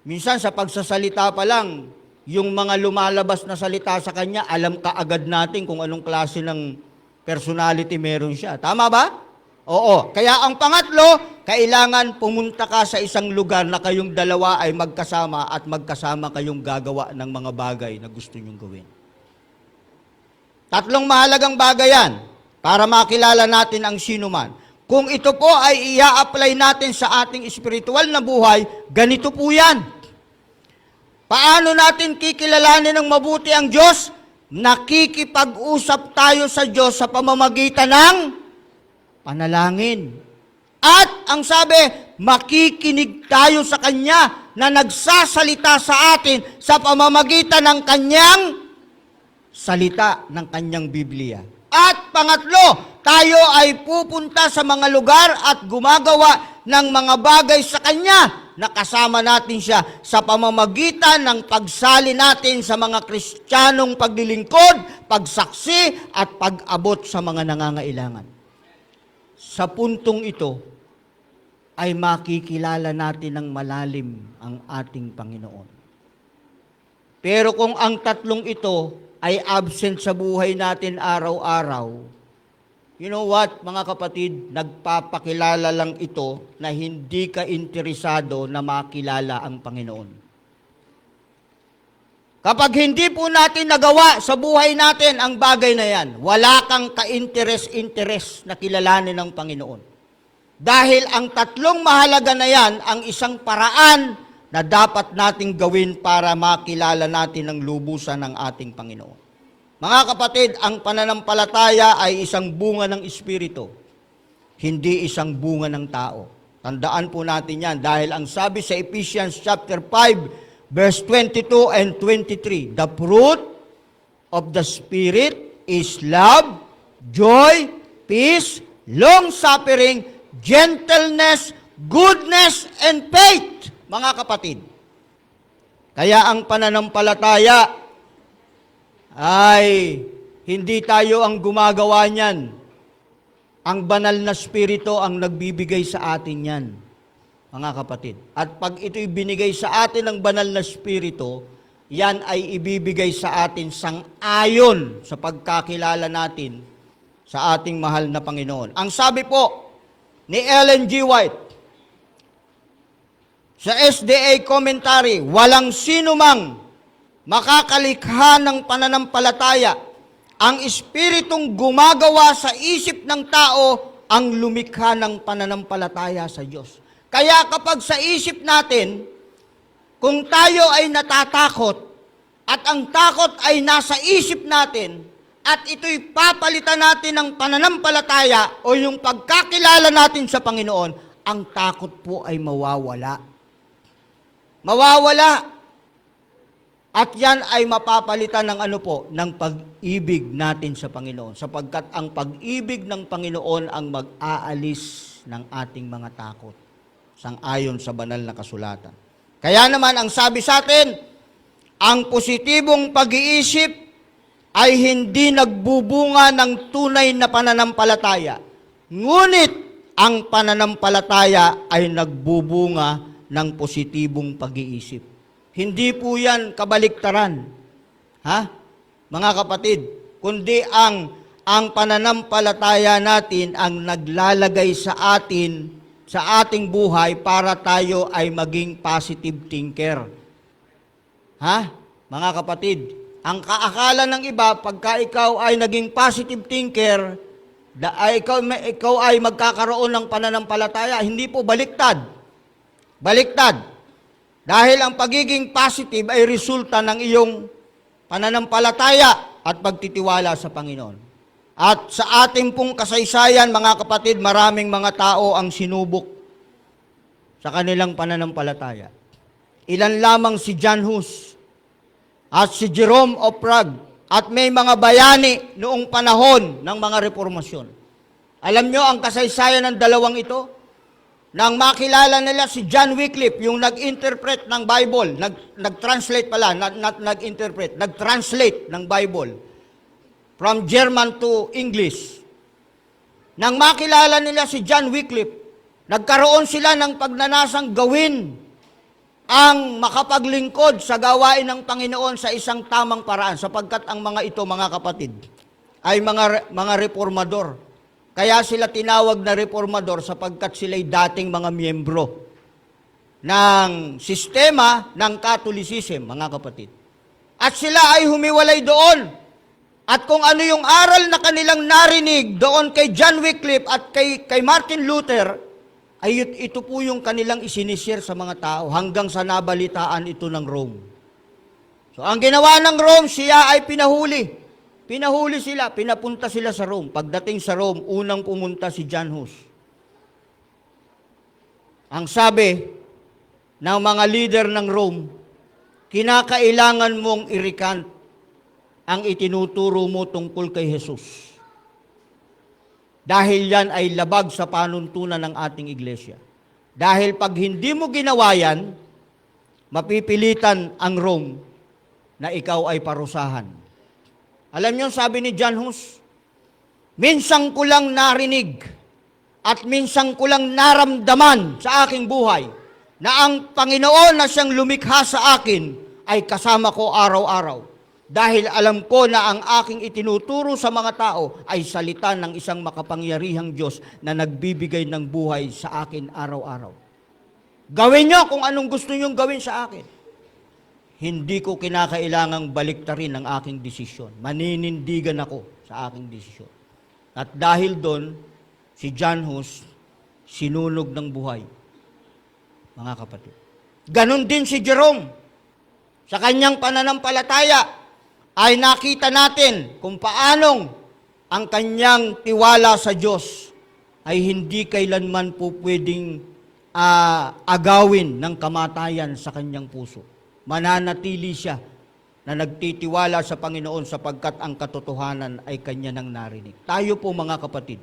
Minsan sa pagsasalita pa lang, yung mga lumalabas na salita sa kanya, alam ka agad natin kung anong klase ng personality meron siya. Tama ba? Oo. Kaya ang pangatlo, kailangan pumunta ka sa isang lugar na kayong dalawa ay magkasama at magkasama kayong gagawa ng mga bagay na gusto nyong gawin. 3 mahalagang bagay yan para makilala natin ang sinuman. Kung ito po ay ia-apply natin sa ating espiritual na buhay, ganito po yan. Paano natin kikilalanin ng mabuti ang Diyos? Nakikipag-usap tayo sa Diyos sa pamamagitan ng panalangin. At ang sabi, makikinig tayo sa Kanya na nagsasalita sa atin sa pamamagitan ng Kanyang salita, ng Kanyang Biblia. At pangatlo, tayo ay pupunta sa mga lugar at gumagawa ng mga bagay sa Kanya na kasama natin siya sa pamamagitan ng pagsali natin sa mga Kristiyanong paglilingkod, pagsaksi at pag-abot sa mga nangangailangan. Sa puntong ito ay makikilala natin ng malalim ang ating Panginoon. Pero kung ang 3 ito ay absent sa buhay natin araw-araw, you know what, mga kapatid, nagpapakilala lang ito na hindi ka interesado na makilala ang Panginoon. Kapag hindi po natin nagawa sa buhay natin ang bagay na yan, wala kang ka-interest na kilalanin ng Panginoon. Dahil ang 3 mahalaga na yan, ang isang paraan na dapat nating gawin para makilala natin ang lubusan ng ating Panginoon. Mga kapatid, ang pananampalataya ay isang bunga ng Espiritu, hindi isang bunga ng tao. Tandaan po natin yan dahil ang sabi sa Ephesians chapter 5, verse 22 and 23, the fruit of the Spirit is love, joy, peace, long-suffering, gentleness, goodness, and faith, mga kapatid. Kaya ang pananampalataya ay hindi tayo ang gumagawa niyan. Ang banal na Espiritu ang nagbibigay sa atin yan, mga kapatid. At pag ito'y binigay sa atin ng banal na Espiritu, yan ay ibibigay sa atin sang-ayon sa pagkakilala natin sa ating mahal na Panginoon. Ang sabi po ni Ellen G. White sa SDA commentary, walang sinumang makakalikha ng pananampalataya. Ang Espiritong gumagawa sa isip ng tao ang lumikha ng pananampalataya sa Diyos. Kaya kapag sa isip natin, kung tayo ay natatakot at ang takot ay nasa isip natin at ito'y papalitan natin ng pananampalataya o yung pagkakilala natin sa Panginoon, ang takot po ay mawawala. Mawawala. At yan ay mapapalitan ng ano po, ng pag-ibig natin sa Panginoon. Sapagkat ang pag-ibig ng Panginoon ang mag-aalis ng ating mga takot. Sang-ayon sa banal na kasulatan. Kaya naman ang sabi sa atin, ang positibong pag-iisip ay hindi nagbubunga ng tunay na pananampalataya. Ngunit ang pananampalataya ay nagbubunga ng positibong pag-iisip. Hindi po yan kabaliktaran. Ha? Mga kapatid, kundi ang pananampalataya natin ang naglalagay sa atin, sa ating buhay para tayo ay maging positive thinker. Ha? Mga kapatid, ang kaakala ng iba, pagka ikaw ay naging positive thinker, ikaw ay magkakaroon ng pananampalataya. Hindi po baliktad. Baliktad. Dahil ang pagiging positive ay resulta ng iyong pananampalataya at pagtitiwala sa Panginoon. At sa ating pong kasaysayan, mga kapatid, maraming mga tao ang sinubok sa kanilang pananampalataya. Ilan lamang si John Hus at si Jerome of Prague at may mga bayani noong panahon ng mga reformasyon. Alam nyo ang kasaysayan ng dalawang ito? Nang makilala nila si John Wycliffe, yung nag-interpret ng Bible, nag-translate pala, not nag-interpret, nag-translate ng Bible from German to English. Nang makilala nila si John Wycliffe, nagkaroon sila ng pagnanasang gawin ang makapaglingkod sa gawain ng Panginoon sa isang tamang paraan, sapagkat ang mga ito, mga kapatid, ay mga reformador. Kaya sila tinawag na reformador sapagkat sila'y dating mga miyembro ng sistema ng Catholicism, mga kapatid. At sila ay humiwalay doon. At kung ano yung aral na kanilang narinig doon kay John Wycliffe at kay Martin Luther, ay ito po yung kanilang isinishare sa mga tao hanggang sa nabalitaan ito ng Rome. So ang ginawa ng Rome, siya ay pinahuli. Pinahuli sila, pinapunta sila sa Rome. Pagdating sa Rome, unang pumunta si John Hus. Ang sabi ng mga leader ng Rome, kinakailangan mong i-recant ang itinuturo mo tungkol kay Jesus. Dahil yan ay labag sa panuntunan ng ating iglesia. Dahil pag hindi mo ginawa yan, mapipilitan ang Rome na ikaw ay parusahan. Alam niyo, sabi ni John Hus, minsan ko lang narinig at minsan ko lang naramdaman sa aking buhay na ang Panginoon na siyang lumikha sa akin ay kasama ko araw-araw. Dahil alam ko na ang aking itinuturo sa mga tao ay salita ng isang makapangyarihang Diyos na nagbibigay ng buhay sa akin araw-araw. Gawin niyo kung anong gusto niyong gawin sa akin. Hindi ko kinakailangang baliktarin ang aking desisyon. Maninindigan ako sa aking desisyon. At dahil doon, si John Hus, sinunog ng buhay. Mga kapatid. Ganon din si Jerome. Sa kanyang pananampalataya, ay nakita natin kung paanong ang kanyang tiwala sa Diyos ay hindi kailanman po pwedeng agawin ng kamatayan sa kanyang puso. Mananatili siya na nagtitiwala sa Panginoon sapagkat ang katotohanan ay kanya nang narinig. Tayo po mga kapatid,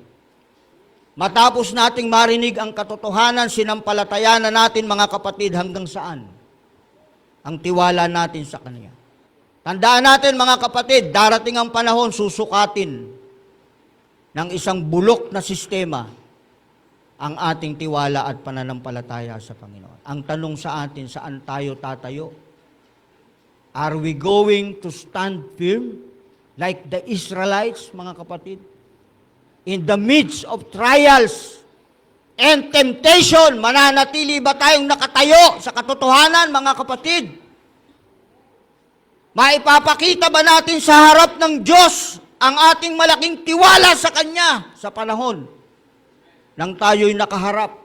Matapos nating marinig ang katotohanan, sinampalatayan na natin mga kapatid hanggang saan ang tiwala natin sa Kanya. Tandaan natin mga kapatid, darating ang panahon susukatin ng isang bulok na sistema ang ating tiwala at pananampalataya sa Panginoon. Ang tanong sa atin, saan tayo tatayo? Are we going to stand firm like the Israelites, mga kapatid? In the midst of trials and temptation, mananatili ba tayong nakatayo sa katotohanan, mga kapatid? Maipapakita ba natin sa harap ng Diyos ang ating malaking tiwala sa Kanya sa panahon nang tayo'y nakaharap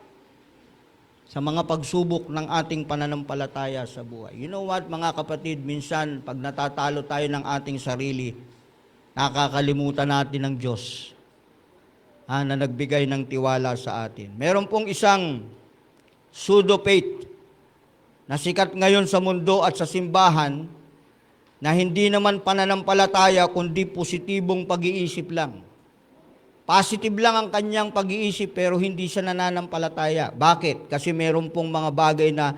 sa mga pagsubok ng ating pananampalataya sa buhay? You know what, mga kapatid, minsan pag natatalo tayo ng ating sarili, nakakalimutan natin ng Diyos na nagbigay ng tiwala sa atin. Meron pong isang pseudo-faith na sikat ngayon sa mundo at sa simbahan na hindi naman pananampalataya kundi positibong pag-iisip lang. Positive lang ang kanyang pag-iisip pero hindi siya nananampalataya. Bakit? Kasi meron pong mga bagay na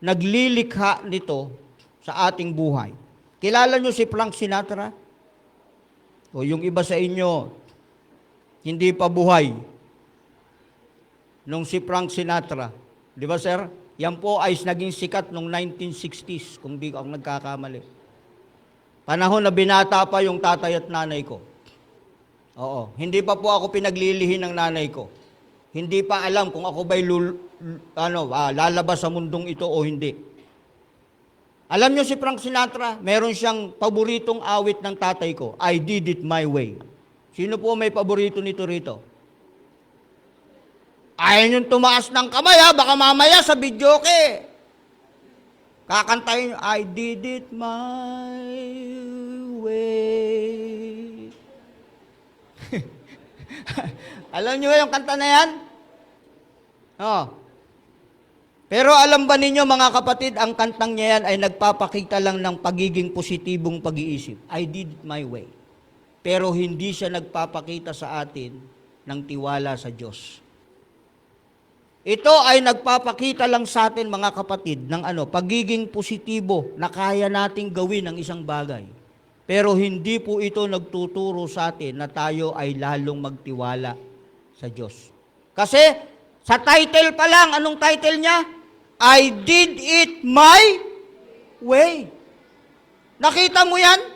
naglilikha nito sa ating buhay. Kilala nyo si Frank Sinatra? O yung iba sa inyo, hindi pa buhay nung si Frank Sinatra. Di ba, sir? Yan po ay naging sikat nung 1960s, kung di ako nagkakamali. Panahon na binata pa yung tatay at nanay ko. Oo. Hindi pa po ako pinaglilihin ng nanay ko. Hindi pa alam kung ako ba'y lalabas sa mundong ito o hindi. Alam nyo si Frank Sinatra, meron siyang paboritong awit ng tatay ko, I Did It My Way. Sino po may paborito nito rito? Ayaw yung tumaas ng kamay baka mamaya sa videoke. Kakantayin, I did it my way. Alam nyo yung kanta na yan? Oh. Pero alam ba ninyo mga kapatid, ang kantang niya yan ay nagpapakita lang ng pagiging positibong pag-iisip. I did it my way. Pero hindi siya nagpapakita sa atin ng tiwala sa Diyos. Ito ay nagpapakita lang sa atin, mga kapatid, ng pagiging positibo na kaya nating gawin ang isang bagay. Pero hindi po ito nagtuturo sa atin na tayo ay lalong magtiwala sa Diyos. Kasi sa title pa lang, anong title niya? I did it my way. Nakita mo yan?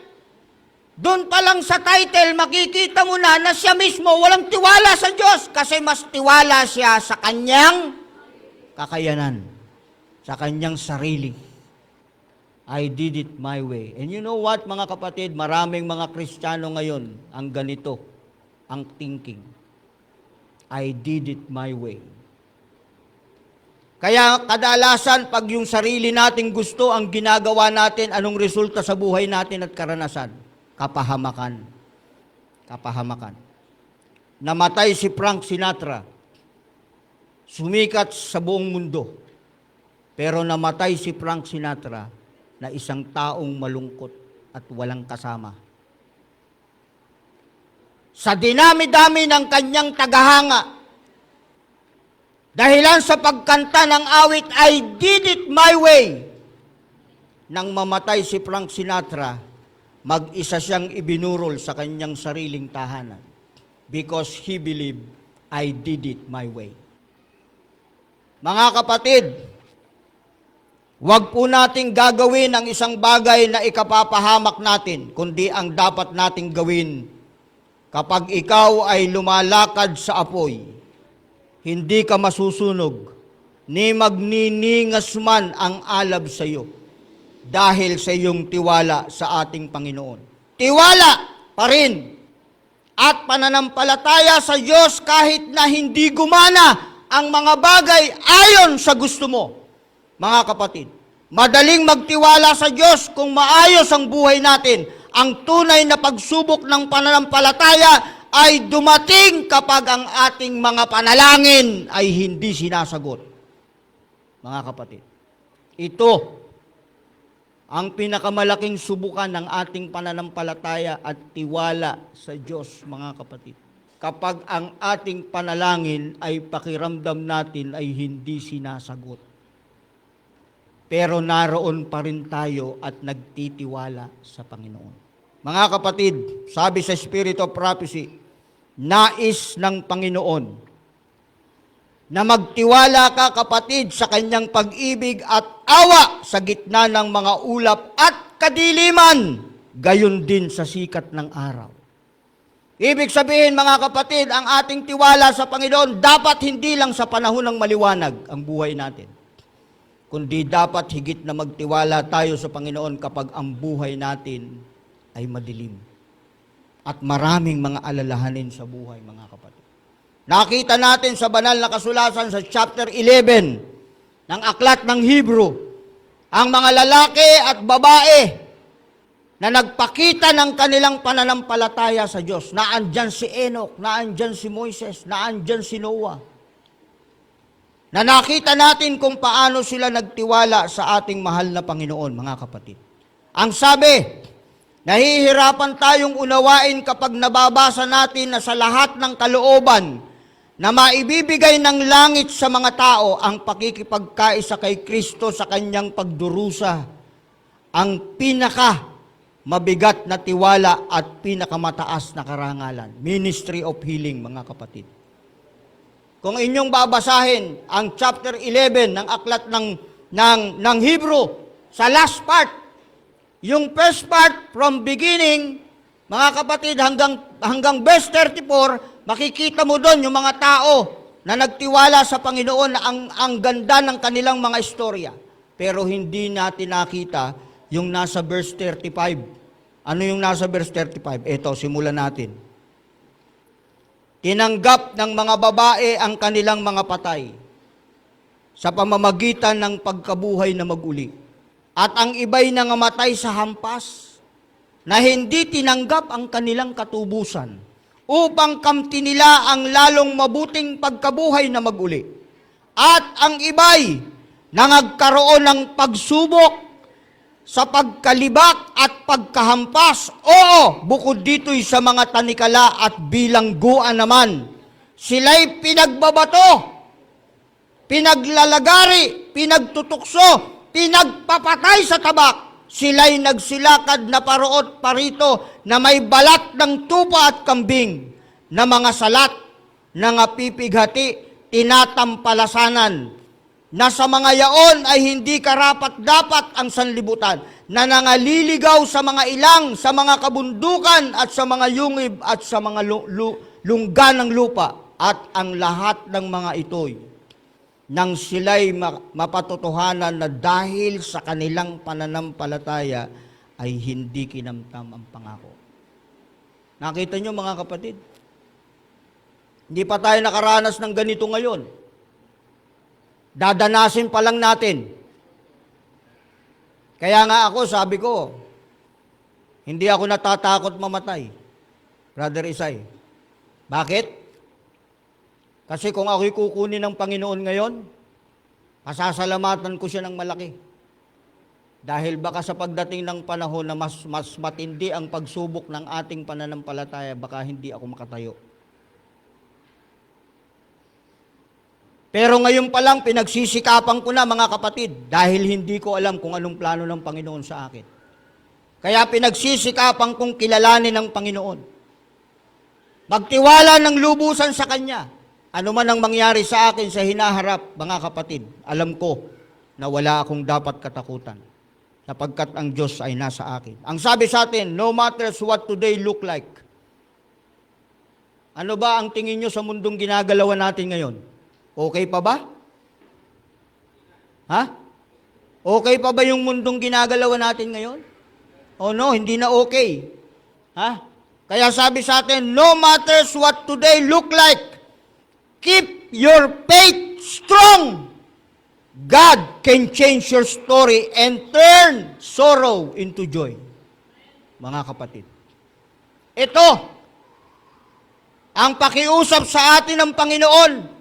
Doon pa lang sa title, makikita mo na siya mismo walang tiwala sa Diyos kasi mas tiwala siya sa kanyang kakayanan, sa kanyang sarili. I did it my way. And you know what, mga kapatid, maraming mga Kristiyano ngayon ang ganito, ang thinking. I did it my way. Kaya kadalasan, pag yung sarili nating gusto ang ginagawa natin, anong resulta sa buhay natin at karanasan? Kapahamakan. Kapahamakan. Namatay si Frank Sinatra. Sumikat sa buong mundo. Pero namatay si Frank Sinatra na isang taong malungkot at walang kasama. Sa dinami-dami ng kanyang tagahanga, dahilan sa pagkanta ng awit, I did it my way. Nang mamatay si Frank Sinatra, mag-isa siyang ibinurol sa kanyang sariling tahanan because he believed, I did it my way. Mga kapatid, huwag po nating gagawin ang isang bagay na ikapapahamak natin, kundi ang dapat nating gawin kapag ikaw ay lumalakad sa apoy, hindi ka masusunog, ni magniningas man ang alab sa iyo dahil sa iyong tiwala sa ating Panginoon. Tiwala pa rin at pananampalataya sa Diyos kahit na hindi gumana ang mga bagay ayon sa gusto mo. Mga kapatid, madaling magtiwala sa Diyos kung maayos ang buhay natin. Ang tunay na pagsubok ng pananampalataya ay dumating kapag ang ating mga panalangin ay hindi sinasagot. Mga kapatid, ito ang pinakamalaking subukan ng ating pananampalataya at tiwala sa Diyos, mga kapatid. kapag ang ating panalangin ay pakiramdam natin ay hindi sinasagot. Pero naroon pa rin tayo at nagtitiwala sa Panginoon. Mga kapatid, sabi sa Spirit of Prophecy, nais ng Panginoon na magtiwala ka, kapatid, sa kanyang pag-ibig at awa sa gitna ng mga ulap at kadiliman, gayon din sa sikat ng araw. Ibig sabihin, mga kapatid, ang ating tiwala sa Panginoon dapat hindi lang sa panahon ng maliwanag ang buhay natin, kundi dapat higit na magtiwala tayo sa Panginoon kapag ang buhay natin ay madilim at maraming mga alalahanin sa buhay, mga kapatid. Nakita natin sa banal na kasulatan sa chapter 11 ng aklat ng Hebrew, ang mga lalaki at babae na nagpakita ng kanilang pananampalataya sa Diyos. Naandyan si Enoch, naandyan si Moises, naandyan si Noah. Na nakita natin kung paano sila nagtiwala sa ating mahal na Panginoon, mga kapatid. Ang sabi, nahihirapan tayong unawain kapag nababasa natin na sa lahat ng kalooban na maibibigay ng langit sa mga tao ang pakikipagkaisa kay Kristo sa kanyang pagdurusa, ang pinaka mabigat na tiwala at pinakamataas na karangalan. Ministry of healing, mga kapatid. Kung inyong babasahin ang chapter 11 ng aklat ng Hebrew, sa last part, yung first part from beginning, mga kapatid, hanggang verse 34, makikita mo doon yung mga tao na nagtiwala sa Panginoon na ang ganda ng kanilang mga istorya. Pero hindi natin nakita yung nasa verse 35. Ano yung nasa verse 35? Ito, simulan natin. Tinanggap ng mga babae ang kanilang mga patay sa pamamagitan ng pagkabuhay na maguli. At ang iba'y nangamatay sa hampas na hindi tinanggap ang kanilang katubusan upang kamti nila ang lalong mabuting pagkabuhay na maguli. At ang iba'y nangagkaroon ng pagsubok sa pagkalibak at pagkahampas. Oo, bukod dito'y sa mga tanikala at bilangguan naman. Sila'y pinagbabato, pinaglalagari, pinagtutukso, pinagpapatay sa tabak. Sila'y nagsilakad na paroot parito na may balat ng tupa at kambing, na mga salat, nangapipighati, tinatampalasanan, na sa mga yaon ay hindi karapat-dapat ang sanlibutan, na nangaliligaw sa mga ilang, sa mga kabundukan at sa mga yungib at sa mga lungga ng lupa, at ang lahat ng mga ito'y nang sila'y mapatotohanan na dahil sa kanilang pananampalataya ay hindi kinamtam ang pangako. Nakita nyo, mga kapatid? Hindi pa tayo nakaranas ng ganito ngayon. Dadanasin pa lang natin. Kaya nga ako, sabi ko, hindi ako natatakot mamatay, Brother Isay. Bakit? Kasi kung ako'y kukunin ng Panginoon ngayon, pasasalamatan ko siya ng malaki. Dahil baka sa pagdating ng panahon na mas matindi ang pagsubok ng ating pananampalataya, baka hindi ako makatayo. Pero ngayon pa lang, pinagsisikapan ko na, mga kapatid, dahil hindi ko alam kung anong plano ng Panginoon sa akin. Kaya pinagsisikapan kong kilalanin ng Panginoon. Magtiwala ng lubusan sa Kanya. Ano man ang mangyari sa akin sa hinaharap, mga kapatid, alam ko na wala akong dapat katakutan, sapagkat ang Diyos ay nasa akin. Ang sabi sa atin, no matters what today look like. Ano ba ang tingin nyo sa mundong ginagalawan natin ngayon? Okay pa ba? Ha? Okay pa ba yung mundong ginagalawan natin ngayon? O no, hindi na okay. Ha? Kaya sabi sa atin, no matters what today look like, keep your faith strong. God can change your story and turn sorrow into joy. Mga kapatid, ito ang pakiusap sa atin ng Panginoon,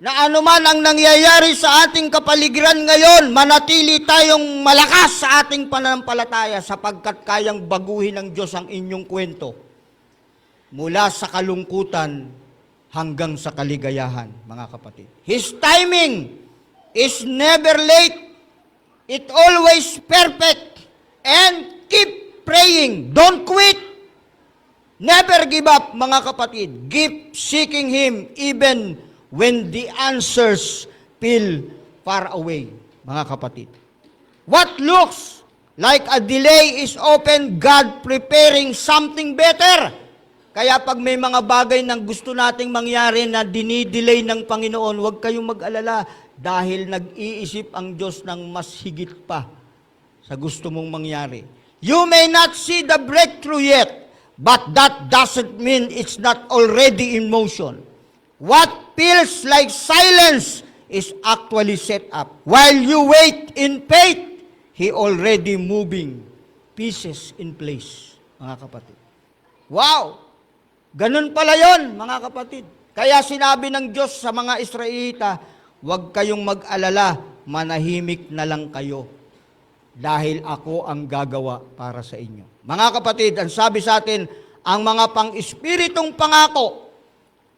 na anuman ang nangyayari sa ating kapaligiran ngayon, manatili tayong malakas sa ating pananampalataya, sapagkat kayang baguhin ng Diyos ang inyong kwento mula sa kalungkutan hanggang sa kaligayahan, mga kapatid. His timing is never late. It always perfect. And keep praying. Don't quit. Never give up, mga kapatid. Keep seeking Him even when the answers feel far away, mga kapatid. What looks like a delay is often God preparing something better. Kaya pag may mga bagay na gusto nating mangyari na dinidelay ng Panginoon, huwag kayong mag-alala dahil nag-iisip ang Diyos ng mas higit pa sa gusto mong mangyari. You may not see the breakthrough yet, but that doesn't mean it's not already in motion. What feels like silence is actually set up. While you wait in faith, He already moving pieces in place, mga kapatid. Wow! Ganun pala yon, mga kapatid. Kaya sinabi ng Diyos sa mga Israelita, huwag kayong mag-alala, manahimik na lang kayo dahil ako ang gagawa para sa inyo. Mga kapatid, ang sabi sa atin, ang mga pang-espiritong pangako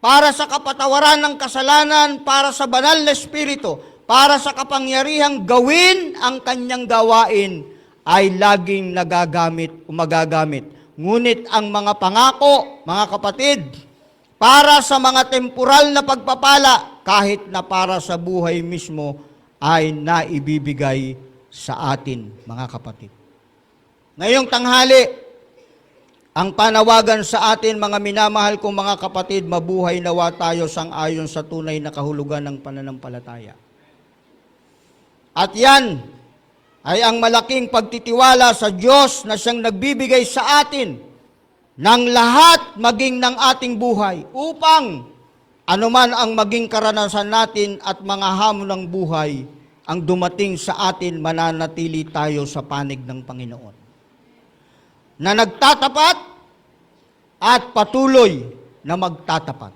para sa kapatawaran ng kasalanan, para sa banal na espiritu, para sa kapangyarihang gawin ang kanyang gawain, ay laging nagagamit o magagamit. Ngunit ang mga pangako, mga kapatid, para sa mga temporal na pagpapala, kahit na para sa buhay mismo, ay naibibigay sa atin, mga kapatid. Ngayong tanghali, ang panawagan sa atin, mga minamahal kong mga kapatid, mabuhay nawa tayo sang-ayon sa tunay na kahulugan ng pananampalataya. At yan ay ang malaking pagtitiwala sa Diyos na siyang nagbibigay sa atin ng lahat maging ng ating buhay upang anuman ang maging karanasan natin at mga hamon ng buhay ang dumating sa atin, mananatili tayo sa panig ng Panginoon na nagtatapat at patuloy na magtatapat.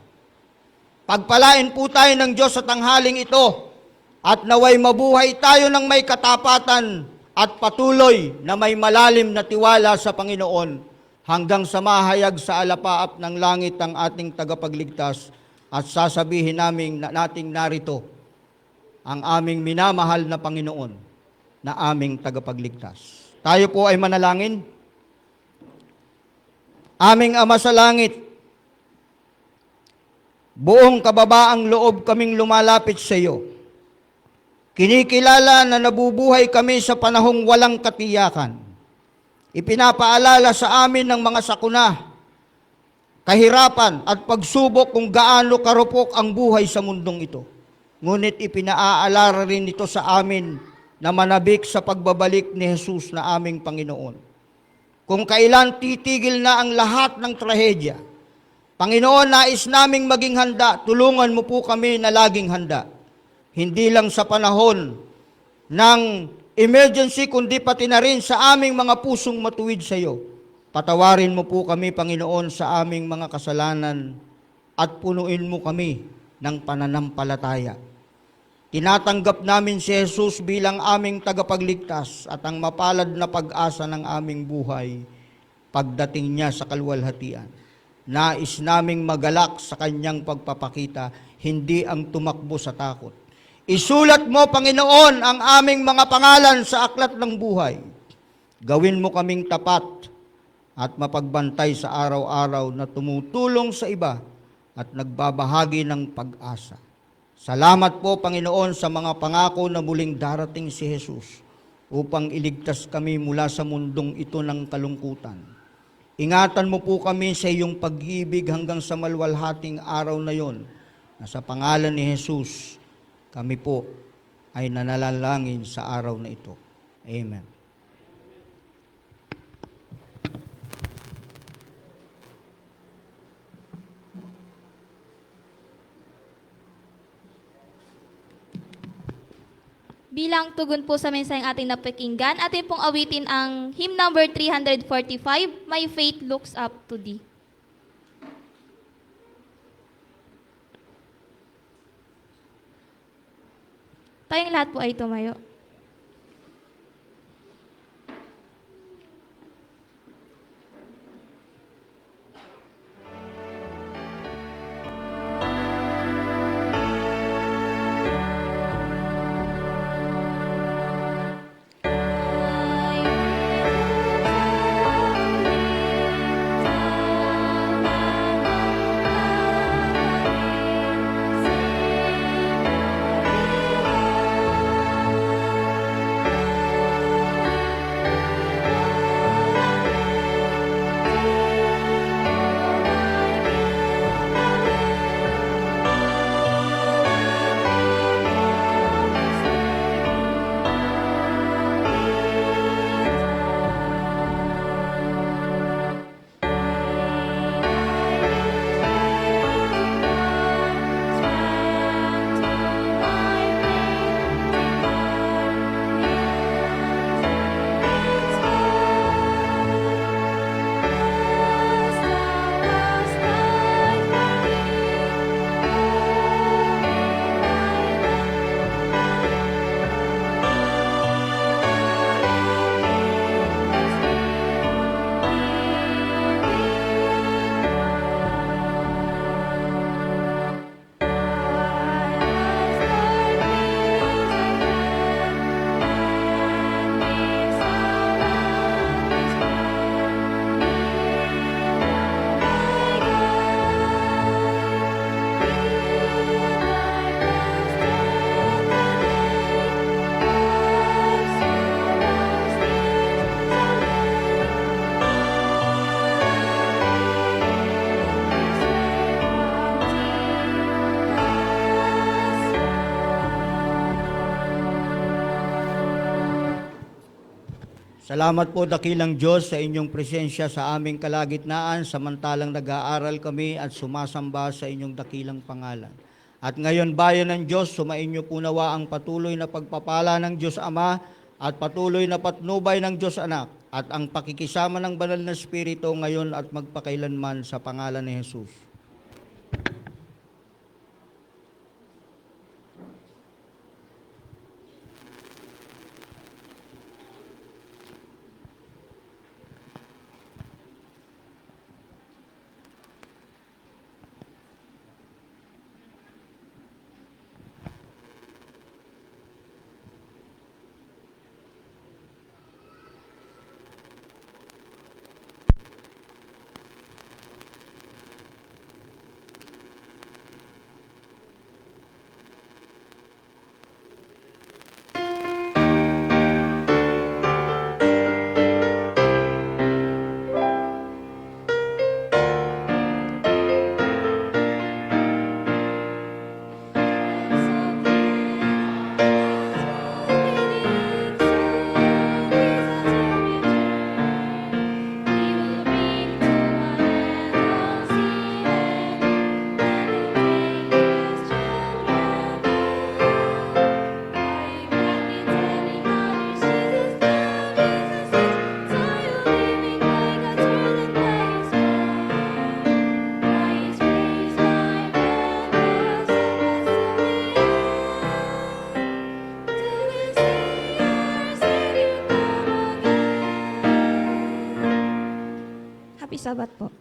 Pagpalain po tayo ng Diyos sa tanghaling ito at naway mabuhay tayo ng may katapatan at patuloy na may malalim na tiwala sa Panginoon hanggang sa mahayag sa alapaap ng langit ang ating tagapagligtas at sasabihin nating narito ang aming minamahal na Panginoon na aming tagapagligtas. Tayo po ay manalangin. Aming Ama sa langit, buong kababaang loob kaming lumalapit sa iyo. Kinikilala na nabubuhay kami sa panahong walang katiyakan. Ipinapaalala sa amin ng mga sakuna, kahirapan at pagsubok kung gaano karupok ang buhay sa mundong ito. Ngunit ipinaalala rin ito sa amin na manabik sa pagbabalik ni Jesus na aming Panginoon. Kung kailan titigil na ang lahat ng trahedya, Panginoon, nais naming maging handa, tulungan mo po kami na laging handa. Hindi lang sa panahon ng emergency, kundi pati na rin sa aming mga pusong matuwid sa iyo. Patawarin mo po kami, Panginoon, sa aming mga kasalanan at punuin mo kami ng pananampalataya. Tinatanggap namin si Jesus bilang aming tagapagligtas at ang mapalad na pag-asa ng aming buhay pagdating niya sa kaluwalhatian. Nais naming magalak sa kanyang pagpapakita, hindi ang tumakbo sa takot. Isulat mo, Panginoon, ang aming mga pangalan sa aklat ng buhay. Gawin mo kaming tapat at mapagbantay sa araw-araw na tumutulong sa iba at nagbabahagi ng pag-asa. Salamat po, Panginoon, sa mga pangako na muling darating si Jesus upang iligtas kami mula sa mundong ito ng kalungkutan. Ingatan mo po kami sa iyong pag-ibig hanggang sa malwalhating araw na yon, na sa pangalan ni Jesus, kami po ay nanalangin sa araw na ito. Amen. Bilang tugon po sa mensaheng ating napakinggan, atin pong awitin ang hymn number 345, My Faith Looks Up to Thee. Tayong lahat po ay tumayo. Salamat po, dakilang Diyos, sa inyong presensya sa aming kalagitnaan, samantalang nag-aaral kami at sumasamba sa inyong dakilang pangalan. At ngayon, bayan ng Diyos, sumainyo po nawa ang patuloy na pagpapala ng Diyos Ama at patuloy na patnubay ng Diyos Anak at ang pakikisama ng Banal na Espiritu ngayon at magpakailanman sa pangalan ni Jesus. Happy Sabbath po.